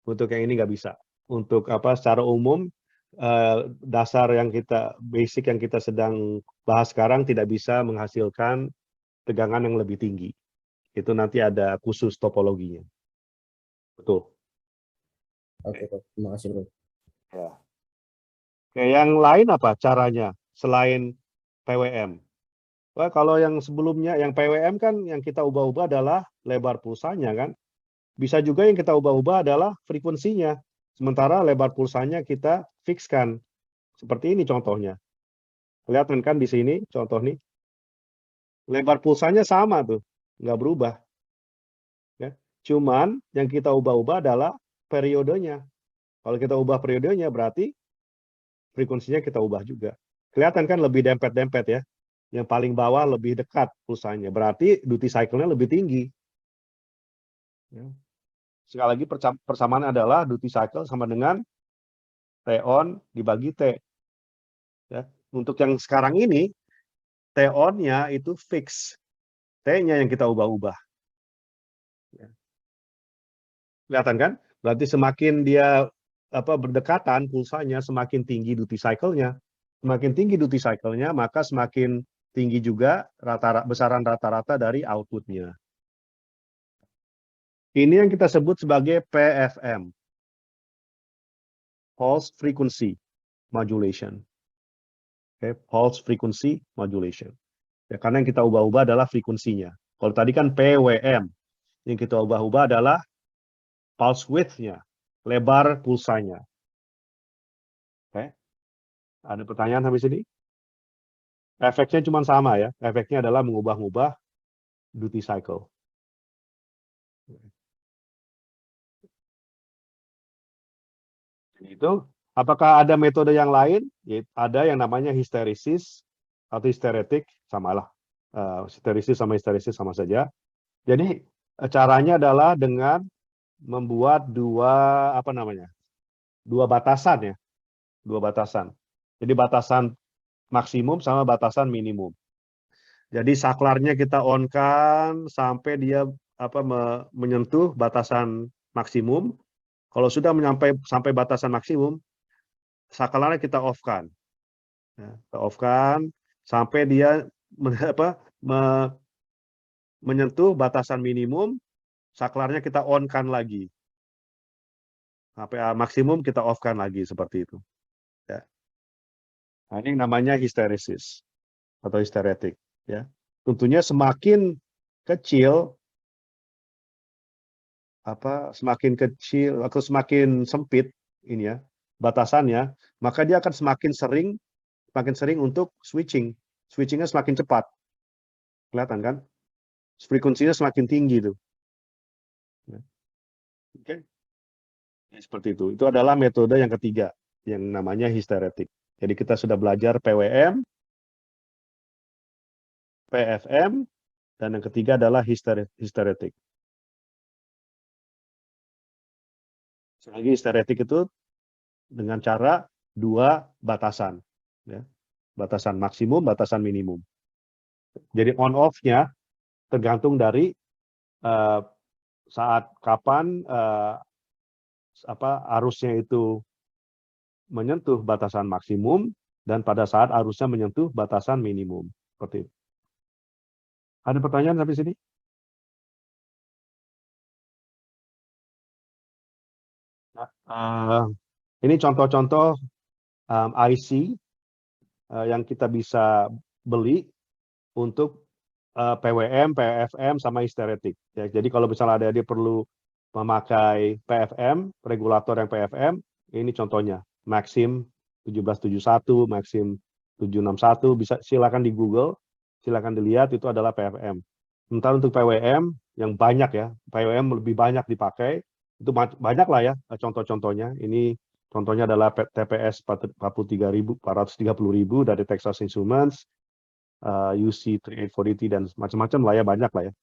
Untuk yang ini nggak bisa. Untuk secara umum, dasar yang basic yang kita sedang bahas sekarang tidak bisa menghasilkan tegangan yang lebih tinggi. Itu nanti ada khusus topologinya. Betul. Oke, Bro. Terima kasih, Bro. Ya. Oke, yang lain apa caranya selain PWM? Wah, kalau yang sebelumnya, yang PWM kan yang kita ubah-ubah adalah lebar pulsanya kan. Bisa juga yang kita ubah-ubah adalah frekuensinya. Sementara lebar pulsanya kita fixkan. Seperti ini contohnya. Kelihatan kan di sini contoh nih. Lebar pulsanya sama tuh, nggak berubah. Ya. Cuman yang kita ubah-ubah adalah periodenya. Kalau kita ubah periodenya berarti frekuensinya kita ubah juga. Kelihatan kan lebih dempet-dempet ya. Yang paling bawah lebih dekat pulsanya. Berarti duty cycle-nya lebih tinggi. Ya. Sekali lagi persamaan adalah duty cycle sama dengan T on dibagi T. Ya. Untuk yang sekarang ini, T on-nya itu fix. T-nya yang kita ubah-ubah. Ya. Kelihatan kan? Berarti semakin dia berdekatan pulsanya, semakin tinggi duty cycle-nya. Semakin tinggi duty cycle-nya, maka semakin tinggi juga besaran rata-rata dari output-nya. Ini yang kita sebut sebagai PFM. Pulse Frequency Modulation. Okay, Pulse Frequency Modulation. Ya, karena yang kita ubah-ubah adalah frekuensinya. Kalau tadi kan PWM. Yang kita ubah-ubah adalah pulse width-nya, lebar pulsanya. Oke. Ada pertanyaan sampai sini? Efeknya cuma sama ya. Efeknya adalah mengubah-ubah duty cycle. Itu, apakah ada metode yang lain? Ya, ada yang namanya hysteresis atau hysteretic, samalah. Hysteresis sama saja. Jadi caranya adalah dengan membuat dua batasan ya, dua batasan. Jadi batasan maksimum sama batasan minimum. Jadi saklarnya kita on-kan sampai dia menyentuh batasan maksimum. Kalau sudah sampai batasan maksimum, saklarnya kita off-kan. Ya, kita off-kan sampai dia menyentuh batasan minimum, saklarnya kita on-kan lagi. Sampai maksimum kita off-kan lagi seperti itu. Ya. Nah, ini namanya hysteresis atau hysteretic. Ya. Tentunya semakin kecil atau semakin sempit ini ya batasannya, maka dia akan semakin sering untuk switchingnya semakin cepat. Kelihatan kan? Frekuensinya semakin tinggi tuh. Ya. Oke. Ya, seperti itu. Itu adalah metode yang ketiga yang namanya hysteretic. Jadi kita sudah belajar PWM, PFM, dan yang ketiga adalah hysteretic. Lagi hysteretic itu dengan cara dua batasan, ya. Batasan maksimum, batasan minimum. Jadi on-off-nya tergantung dari saat kapan arusnya itu menyentuh batasan maksimum dan pada saat arusnya menyentuh batasan minimum. Seperti itu. Ada pertanyaan sampai sini? Nah, ini contoh-contoh IC yang kita bisa beli untuk PWM, PFM, sama hysteretic. Ya, jadi kalau misalnya dia perlu memakai PFM, regulator yang PFM, ini contohnya. Maxim 1771, Maxim 761, bisa silakan di Google, silakan dilihat, itu adalah PFM. Sementara untuk PWM, yang banyak ya, PWM lebih banyak dipakai, itu banyak lah ya contoh-contohnya. Ini contohnya adalah TPS 430.000 dari Texas Instruments, UC 3840T, dan macam-macam lah ya, banyak lah ya.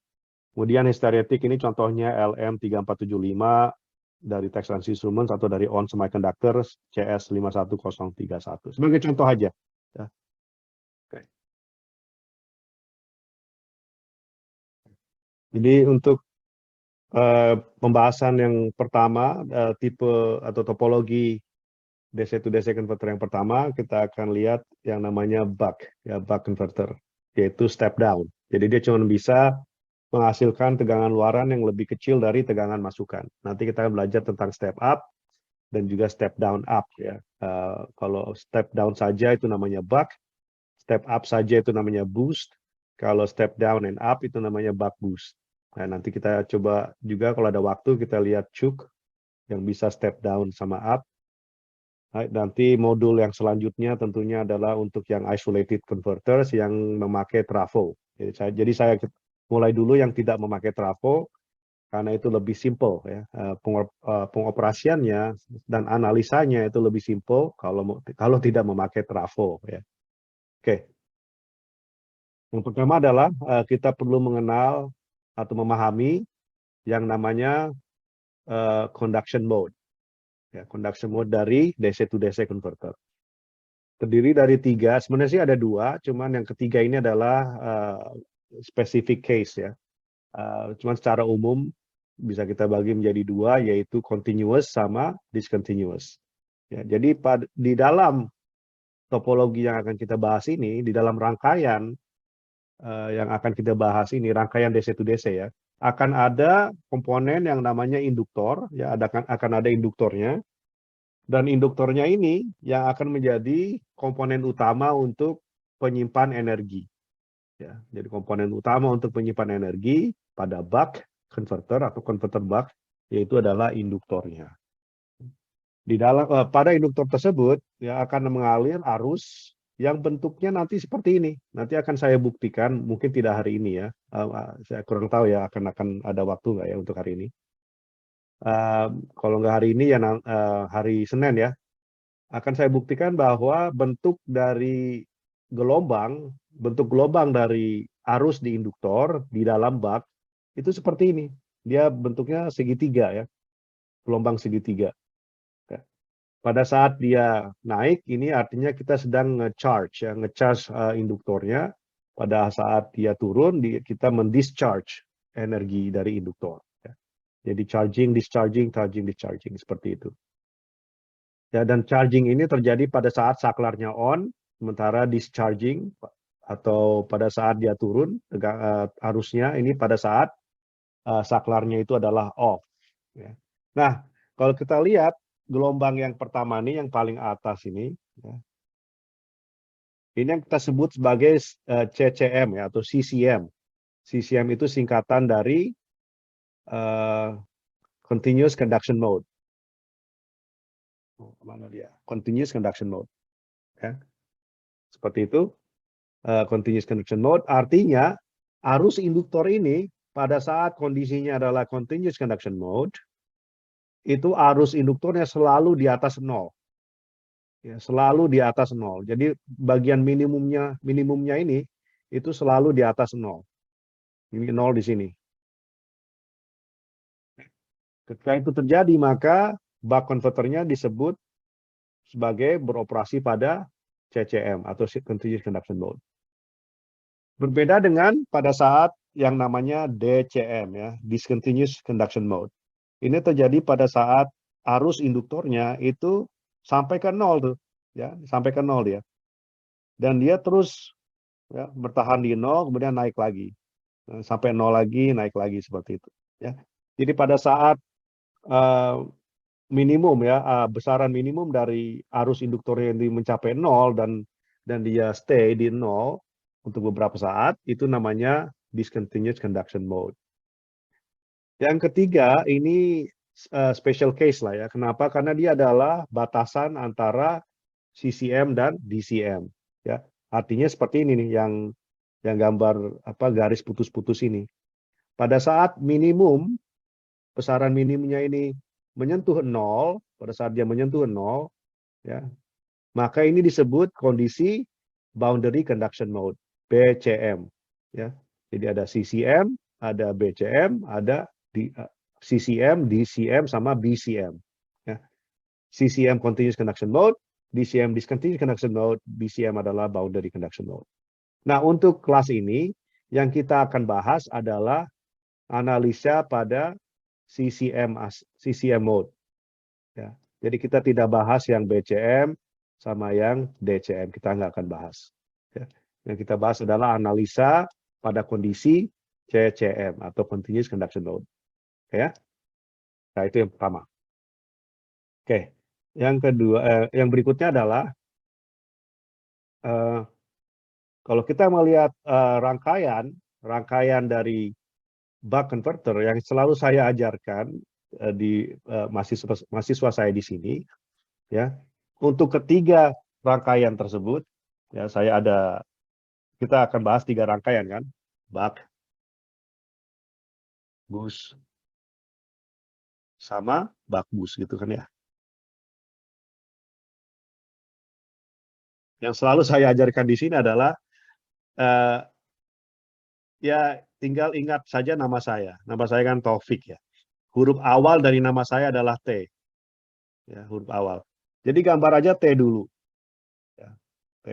Kemudian hysteretic ini contohnya LM3475 dari Texas Instruments atau dari On Semiconductor CS51031. Sebagai contoh aja. Ya. Oke. Jadi untuk pembahasan yang pertama, tipe atau topologi DC to DC converter yang pertama, kita akan lihat yang namanya buck converter, yaitu step down. Jadi dia cuma bisa menghasilkan tegangan luaran yang lebih kecil dari tegangan masukan. Nanti kita akan belajar tentang step up dan juga step down up ya. Kalau step down saja itu namanya buck, step up saja itu namanya boost. Kalau step down and up itu namanya buck boost. Nah, nanti kita coba juga kalau ada waktu kita lihat Chook yang bisa step down sama up. Nanti modul yang selanjutnya tentunya adalah untuk yang isolated converters yang memakai trafo. Jadi saya mulai dulu yang tidak memakai trafo karena itu lebih simple ya. Pengoperasiannya dan analisanya itu lebih simple kalau tidak memakai trafo ya. Oke. Yang pertama adalah kita perlu mengenal atau memahami yang namanya conduction mode. Ya, conduction mode dari DC to DC converter. Terdiri dari 3, sebenarnya sih ada 2, cuman yang ketiga ini adalah specific case ya. Cuman secara umum bisa kita bagi menjadi 2, yaitu continuous sama discontinuous. Ya, jadi di dalam topologi yang akan kita bahas ini, di dalam rangkaian yang akan kita bahas ini, rangkaian DC to DC ya, akan ada komponen yang namanya induktor, ya akan ada induktornya, dan induktornya ini yang akan menjadi komponen utama untuk penyimpan energi. Ya, jadi komponen utama untuk penyimpan energi pada buck converter atau converter buck yaitu adalah induktornya. Pada induktor tersebut ya akan mengalir arus yang bentuknya nanti seperti ini. Nanti akan saya buktikan, mungkin tidak hari ini ya. Saya kurang tahu ya akan ada waktu nggak ya untuk hari ini. Kalau nggak hari ini ya hari Senin ya. Akan saya buktikan bahwa bentuk gelombang dari arus di induktor di dalam bak itu seperti ini. Dia bentuknya segitiga ya, gelombang segitiga. Pada saat dia naik, ini artinya kita sedang nge-charge induktornya. Pada saat dia turun, kita mendischarge energi dari induktor. Jadi charging, discharging, seperti itu. Ya, dan charging ini terjadi pada saat saklarnya on, sementara discharging atau pada saat dia turun, arusnya ini pada saat saklarnya itu adalah off. Ya. Nah, kalau kita lihat gelombang yang pertama ini, yang paling atas ini, ya, ini yang kita sebut sebagai CCM ya, atau CCM. CCM itu singkatan dari continuous conduction mode. Mana dia? Continuous conduction mode. Ya. Seperti itu. Continuous conduction mode artinya arus induktor ini pada saat kondisinya adalah continuous conduction mode, itu arus induktornya selalu di atas 0. Ya, selalu di atas 0. Jadi bagian minimumnya ini itu selalu di atas 0. Ini 0 di sini. Ketika itu terjadi, maka buck converternya disebut sebagai beroperasi pada CCM atau continuous conduction mode. Berbeda dengan pada saat yang namanya DCM ya, discontinuous conduction mode. Ini terjadi pada saat arus induktornya itu sampai ke 0 tuh, ya, sampai ke 0 dia. Dan dia terus ya, bertahan di 0 kemudian naik lagi. Sampai 0 lagi, naik lagi seperti itu, ya. Jadi pada saat minimum ya, besaran minimum dari arus induktornya yang mencapai 0 dan dia stay di 0 untuk beberapa saat, itu namanya discontinuous conduction mode. Yang ketiga, ini special case lah ya. Kenapa? Karena dia adalah batasan antara CCM dan DCM. Ya, artinya seperti ini nih, yang gambar garis putus-putus ini. Pada saat minimum, besaran minimumnya ini menyentuh 0, pada saat dia menyentuh 0, ya, maka ini disebut kondisi boundary conduction mode, BCM. Ya, jadi ada CCM, ada BCM, ada CCM, DCM, sama BCM. Ya. CCM continuous conduction mode, DCM discontinuous conduction mode, BCM adalah boundary conduction mode. Nah, untuk kelas ini yang kita akan bahas adalah analisa pada CCM mode. Ya. Jadi kita tidak bahas yang BCM sama yang DCM, kita nggak akan bahas. Ya. Yang kita bahas adalah analisa pada kondisi CCM atau continuous conduction mode. Ya. Nah, itu yang pertama. Oke. Yang kedua, yang berikutnya adalah kalau kita melihat rangkaian dari buck converter yang selalu saya ajarkan di mahasiswa saya di sini, ya. untuk ketiga rangkaian tersebut, ya kita akan bahas 3 rangkaian kan, buck, boost, sama buck boost gitu kan ya. Yang selalu saya ajarkan di sini adalah eh, ya tinggal ingat saja nama saya. Nama saya kan Taufik ya. Huruf awal dari nama saya adalah T. Ya, huruf awal. Jadi gambar aja T dulu. Ya, T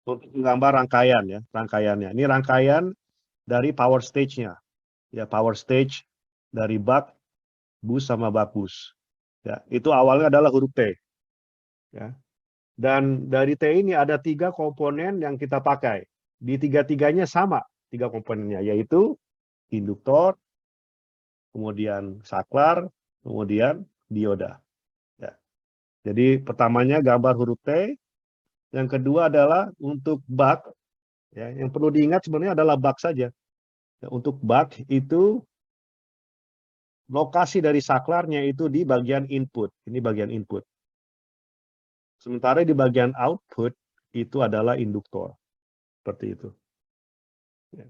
untuk menggambar rangkaian ya, rangkaiannya. Ini rangkaian dari power stage-nya. Ya, power stage dari buck, boost sama buck boost. Ya, itu awalnya adalah huruf T. Ya. Dan dari T ini ada 3 komponen yang kita pakai. Di tiga-tiganya sama 3 komponennya, yaitu induktor, kemudian saklar, kemudian dioda. Ya. Jadi pertamanya gambar huruf T, yang kedua adalah untuk buck. Ya, yang perlu diingat sebenarnya adalah buck saja. Ya, untuk buck itu lokasi dari saklarnya itu di bagian input. Ini bagian input. Sementara di bagian output itu adalah induktor. Seperti itu. Ya.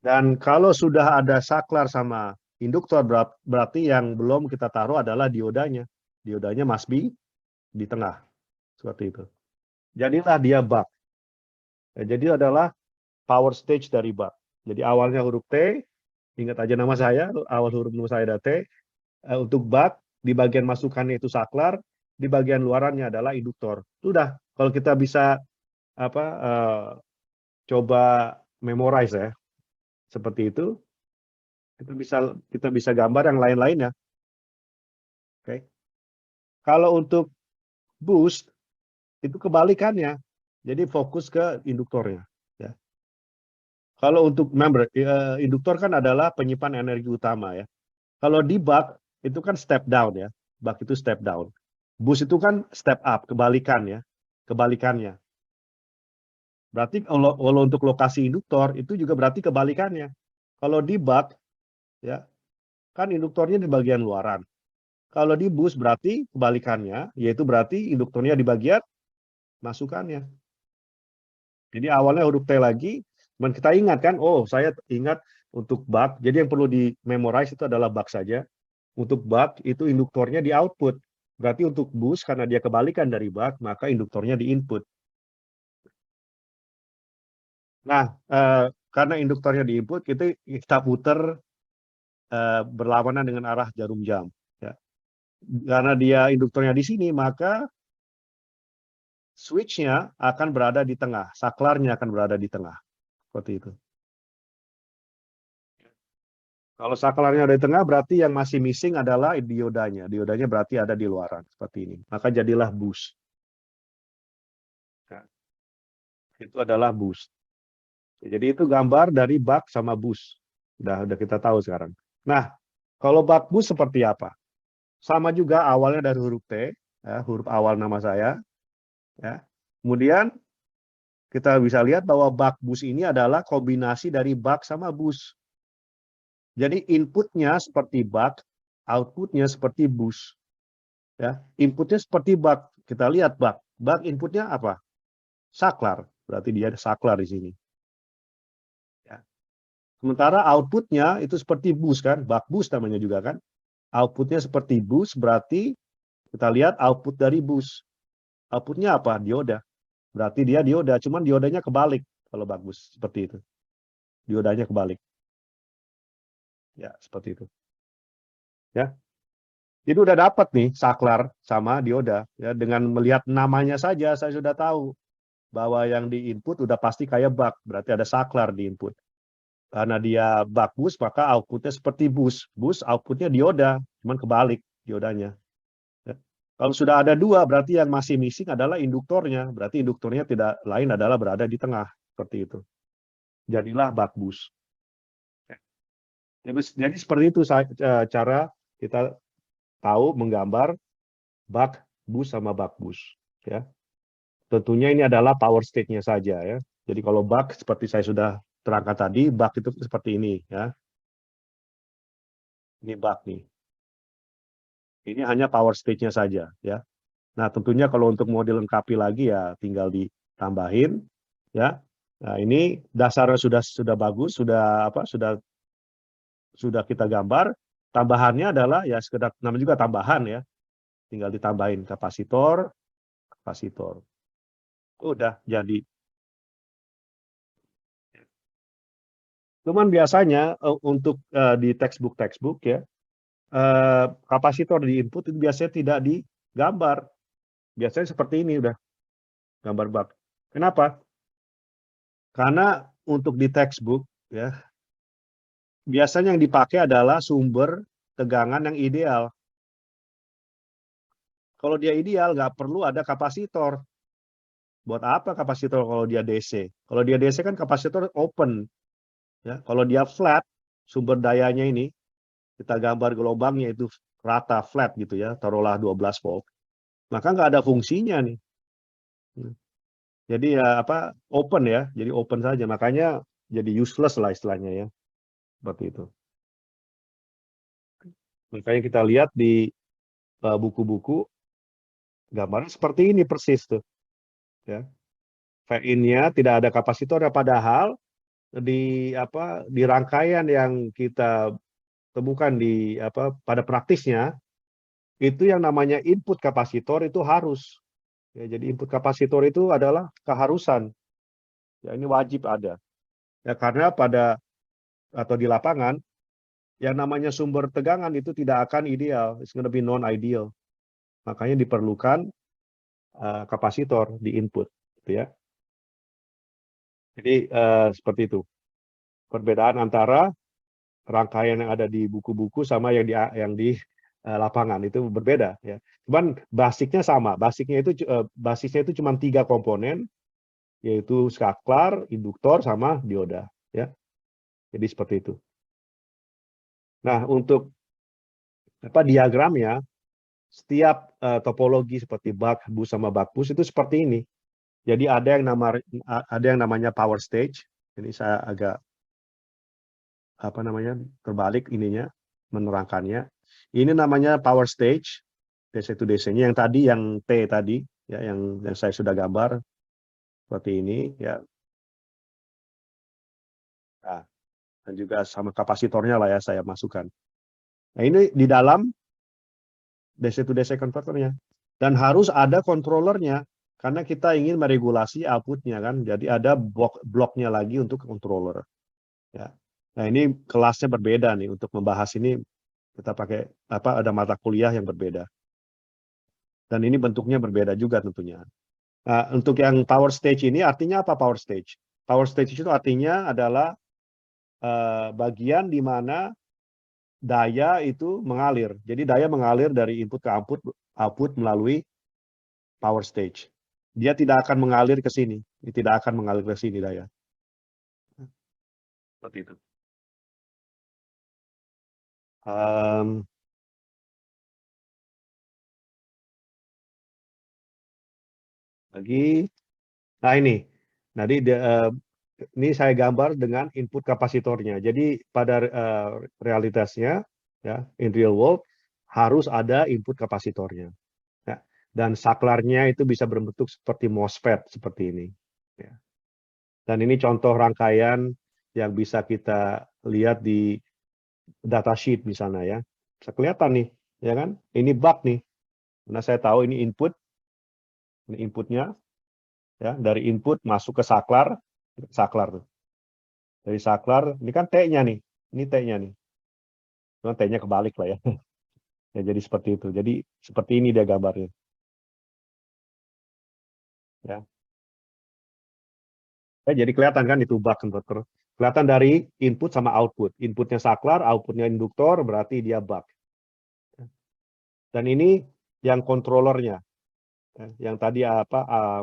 Dan kalau sudah ada saklar sama induktor, berarti yang belum kita taruh adalah diodanya. Diodanya must be di tengah. Seperti itu. Jadilah dia buck. Ya, jadi adalah power stage dari buck. Jadi awalnya huruf T, ingat aja nama saya, awal huruf nama saya ada T. Untuk buck, di bagian masukannya itu saklar, di bagian luarannya adalah induktor. Sudah, kalau kita bisa coba memorize ya, seperti itu, kita bisa gambar yang lain-lainnya. Oke. Kalau untuk boost itu kebalikannya. Jadi fokus ke induktornya. Ya. Kalau untuk induktor kan adalah penyimpan energi utama ya. Kalau di buck itu kan step down ya. Buck itu step down. Boost itu kan step up, kebalikan ya. Kebalikannya. Berarti kalau untuk lokasi induktor itu juga berarti kebalikannya. Kalau di buck ya, kan induktornya di bagian luaran. Kalau di boost berarti kebalikannya, yaitu berarti induktornya di bagian masukannya. Jadi awalnya huruf T lagi, dan kita ingat kan, oh saya ingat untuk buck, jadi yang perlu di memorize itu adalah buck saja. Untuk buck itu induktornya di output. Berarti untuk boost karena dia kebalikan dari buck, maka induktornya di input. Nah, karena induktornya di input, kita putar berlawanan dengan arah jarum jam. Ya. Karena dia induktornya di sini, maka switch-nya akan berada di tengah, saklarnya akan berada di tengah. Seperti itu. Kalau saklarnya ada di tengah, berarti yang masih missing adalah diodanya. Diodanya berarti ada di luaran, seperti ini. Maka jadilah boost. Nah, itu adalah boost. Jadi itu gambar dari buck sama boost. Udah kita tahu sekarang. Nah, kalau buck boost seperti apa? Sama juga awalnya dari huruf T, ya, huruf awal nama saya. Ya. Kemudian kita bisa lihat bahwa buck boost ini adalah kombinasi dari buck sama boost. Jadi inputnya seperti buck, outputnya seperti boost. Ya, inputnya seperti buck. Kita lihat buck. Buck inputnya apa? Saklar. Berarti dia ada saklar di sini. Ya. Sementara outputnya itu seperti boost kan? Buck boost namanya juga kan? Outputnya seperti boost, berarti kita lihat output dari boost. Outputnya apa? Dioda. Berarti dia dioda, cuman diodanya kebalik kalau bagus seperti itu. Diodanya kebalik. Ya, seperti itu. Ya. Jadi udah dapat nih saklar sama dioda ya, dengan melihat namanya saja saya sudah tahu bahwa yang di input udah pasti kayak buck, berarti ada saklar di input. Karena dia buck boost, maka outputnya seperti boost. Boost outputnya dioda, cuman kebalik diodanya. Ya. Kalau sudah ada 2, berarti yang masih missing adalah induktornya. Berarti induktornya tidak lain adalah berada di tengah, seperti itu. Jadilah buck boost. Jadi seperti itu cara kita tahu menggambar buck boost sama buck boost. Ya. Tentunya ini adalah power state-nya saja ya. Jadi kalau buck seperti saya sudah terangkan tadi, buck itu seperti ini ya. Ini buck nih. Ini hanya power stage-nya saja, ya. Nah, tentunya kalau untuk mau dilengkapi lagi ya tinggal ditambahin, ya. Nah, ini dasarnya sudah bagus, sudah kita gambar. Tambahannya adalah ya sekedar namanya juga tambahan ya. Tinggal ditambahin kapasitor. Udah jadi. Cuman biasanya untuk di textbook ya, kapasitor di input itu biasanya tidak digambar. Biasanya seperti ini udah gambar bak. Kenapa? Karena untuk di textbook ya, biasanya yang dipakai adalah sumber tegangan yang ideal. Kalau dia ideal, nggak perlu ada kapasitor. Buat apa kapasitor kalau dia DC? Kalau dia DC kan kapasitor open. Ya, kalau dia flat, sumber dayanya ini, kita gambar gelombangnya itu rata flat gitu ya, taruhlah 12 volt. Maka nggak ada fungsinya nih. Jadi ya open ya, jadi open saja. Makanya jadi useless lah istilahnya ya, seperti itu. Makanya kita lihat di buku-buku gambarnya seperti ini persis tuh, ya. V-in-nya tidak ada kapasitor ya, padahal di rangkaian yang kita temukan pada praktisnya itu yang namanya input kapasitor itu harus. Ya, jadi input kapasitor itu adalah keharusan. Ya, ini wajib ada. Ya, karena di lapangan yang namanya sumber tegangan itu tidak akan ideal, it's going to be non-ideal. Makanya diperlukan kapasitor di input, gitu ya. Jadi seperti itu. Perbedaan antara rangkaian yang ada di buku-buku sama yang di lapangan itu berbeda ya. Cuman basicnya sama. Basisnya itu cuma 3 komponen, yaitu saklar, induktor, sama dioda ya. Jadi seperti itu. Nah, untuk diagramnya, setiap topologi seperti buck boost sama buck boost itu seperti ini. Jadi ada yang namanya power stage. Ini saya agak terbalik ininya menerangkannya. Ini namanya power stage DC to DC-nya yang T tadi ya, yang saya sudah gambar seperti ini ya. Nah, dan juga sama kapasitornya lah ya saya masukkan. Nah, ini di dalam DC to DC converternya, dan harus ada controllernya karena kita ingin meregulasi outputnya kan. Jadi ada bloknya lagi untuk controller ya. Nah, ini kelasnya berbeda nih. Untuk membahas ini kita pakai ada mata kuliah yang berbeda. Dan ini bentuknya berbeda juga tentunya. Nah, untuk yang power stage ini artinya apa power stage? Power stage itu artinya adalah bagian di mana daya itu mengalir. Jadi daya mengalir dari input ke output melalui power stage. Dia tidak akan mengalir ke sini. Dia tidak akan mengalir ke sini daya. Seperti itu. Lagi. Nah, ini. Ini saya gambar dengan input kapasitornya. Jadi pada realitasnya, ya, in real world harus ada input kapasitornya. Ya. Dan saklarnya itu bisa berbentuk seperti MOSFET seperti ini. Ya. Dan ini contoh rangkaian yang bisa kita lihat di datasheet misalnya ya. Bisa kelihatan nih, ya kan? Ini buck nih. Karena saya tahu ini inputnya, ya, dari input masuk ke saklar tuh. Dari saklar, ini kan T-nya nih. Ini T-nya nih. Cuma T-nya kebalik lah ya. Ya, jadi seperti itu. Jadi seperti ini dia gambarnya. Ya. Jadi kelihatan kan itu buck converter. Kelihatan dari input sama output. Inputnya saklar, outputnya induktor, berarti dia buck. Dan ini yang controllernya. Yang tadi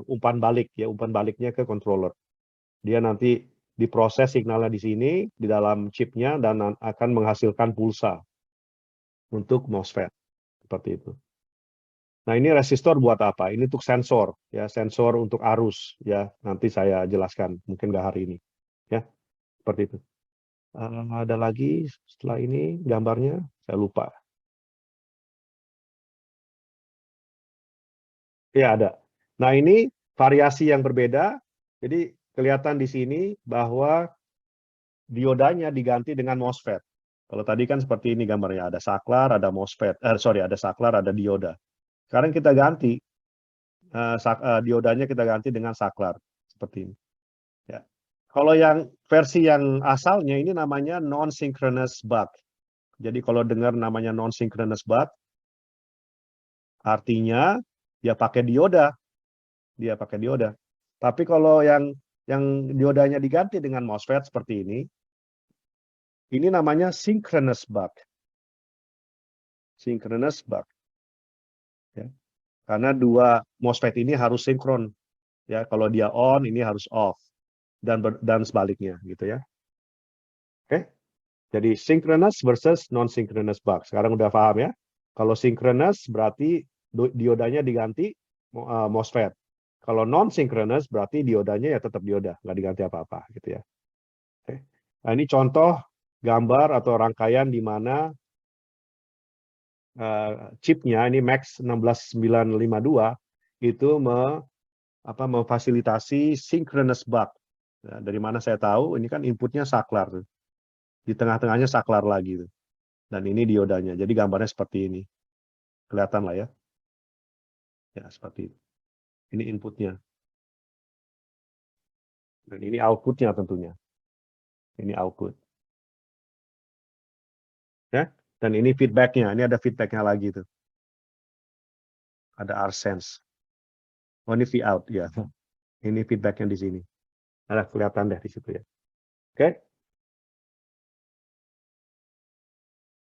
umpan balik ya, umpan baliknya ke controller. Dia nanti diproses signalnya di sini di dalam chipnya dan akan menghasilkan pulsa untuk MOSFET seperti itu. Nah, ini resistor buat apa? Ini untuk sensor ya, sensor untuk arus ya. Nanti saya jelaskan mungkin nggak hari ini ya, seperti itu. Ada lagi setelah ini gambarnya saya lupa. Ya, ada. Nah, ini variasi yang berbeda. Jadi kelihatan di sini bahwa diodanya diganti dengan MOSFET. Kalau tadi kan seperti ini gambarnya, ada saklar, ada MOSFET. Ada saklar, ada dioda. Sekarang kita ganti diodanya kita ganti dengan saklar seperti ini. Ya. Kalau yang versi yang asalnya ini namanya non-synchronous buck. Jadi kalau dengar namanya non-synchronous buck, artinya dia pakai dioda. Tapi kalau yang diodanya diganti dengan MOSFET seperti ini namanya synchronous buck. Synchronous buck. Ya. Karena dua MOSFET ini harus sinkron. Ya, kalau dia on, ini harus off. Dan sebaliknya, gitu ya. Oke. Jadi synchronous versus non-synchronous buck. Sekarang udah paham ya? Kalau synchronous berarti diodanya diganti MOSFET. Kalau non-synchronous berarti diodanya ya tetap dioda, nggak diganti apa-apa, gitu ya. Oke. Nah, ini contoh gambar atau rangkaian di mana chipnya ini Max 16952 itu memfasilitasi synchronous buck. Nah, dari mana saya tahu? Ini kan inputnya saklar, di tengah-tengahnya saklar lagi, dan ini diodanya. Jadi gambarnya seperti ini, kelihatan lah ya. Ya seperti itu. Ini inputnya, dan ini outputnya tentunya. Ini output. Ya, dan ini feedbacknya. Ini ada feedbacknya lagi tuh. Ada R-sense. Oh, ini V out ya. Ini feedbacknya di sini. Ada kelihatan deh di situ ya. Oke.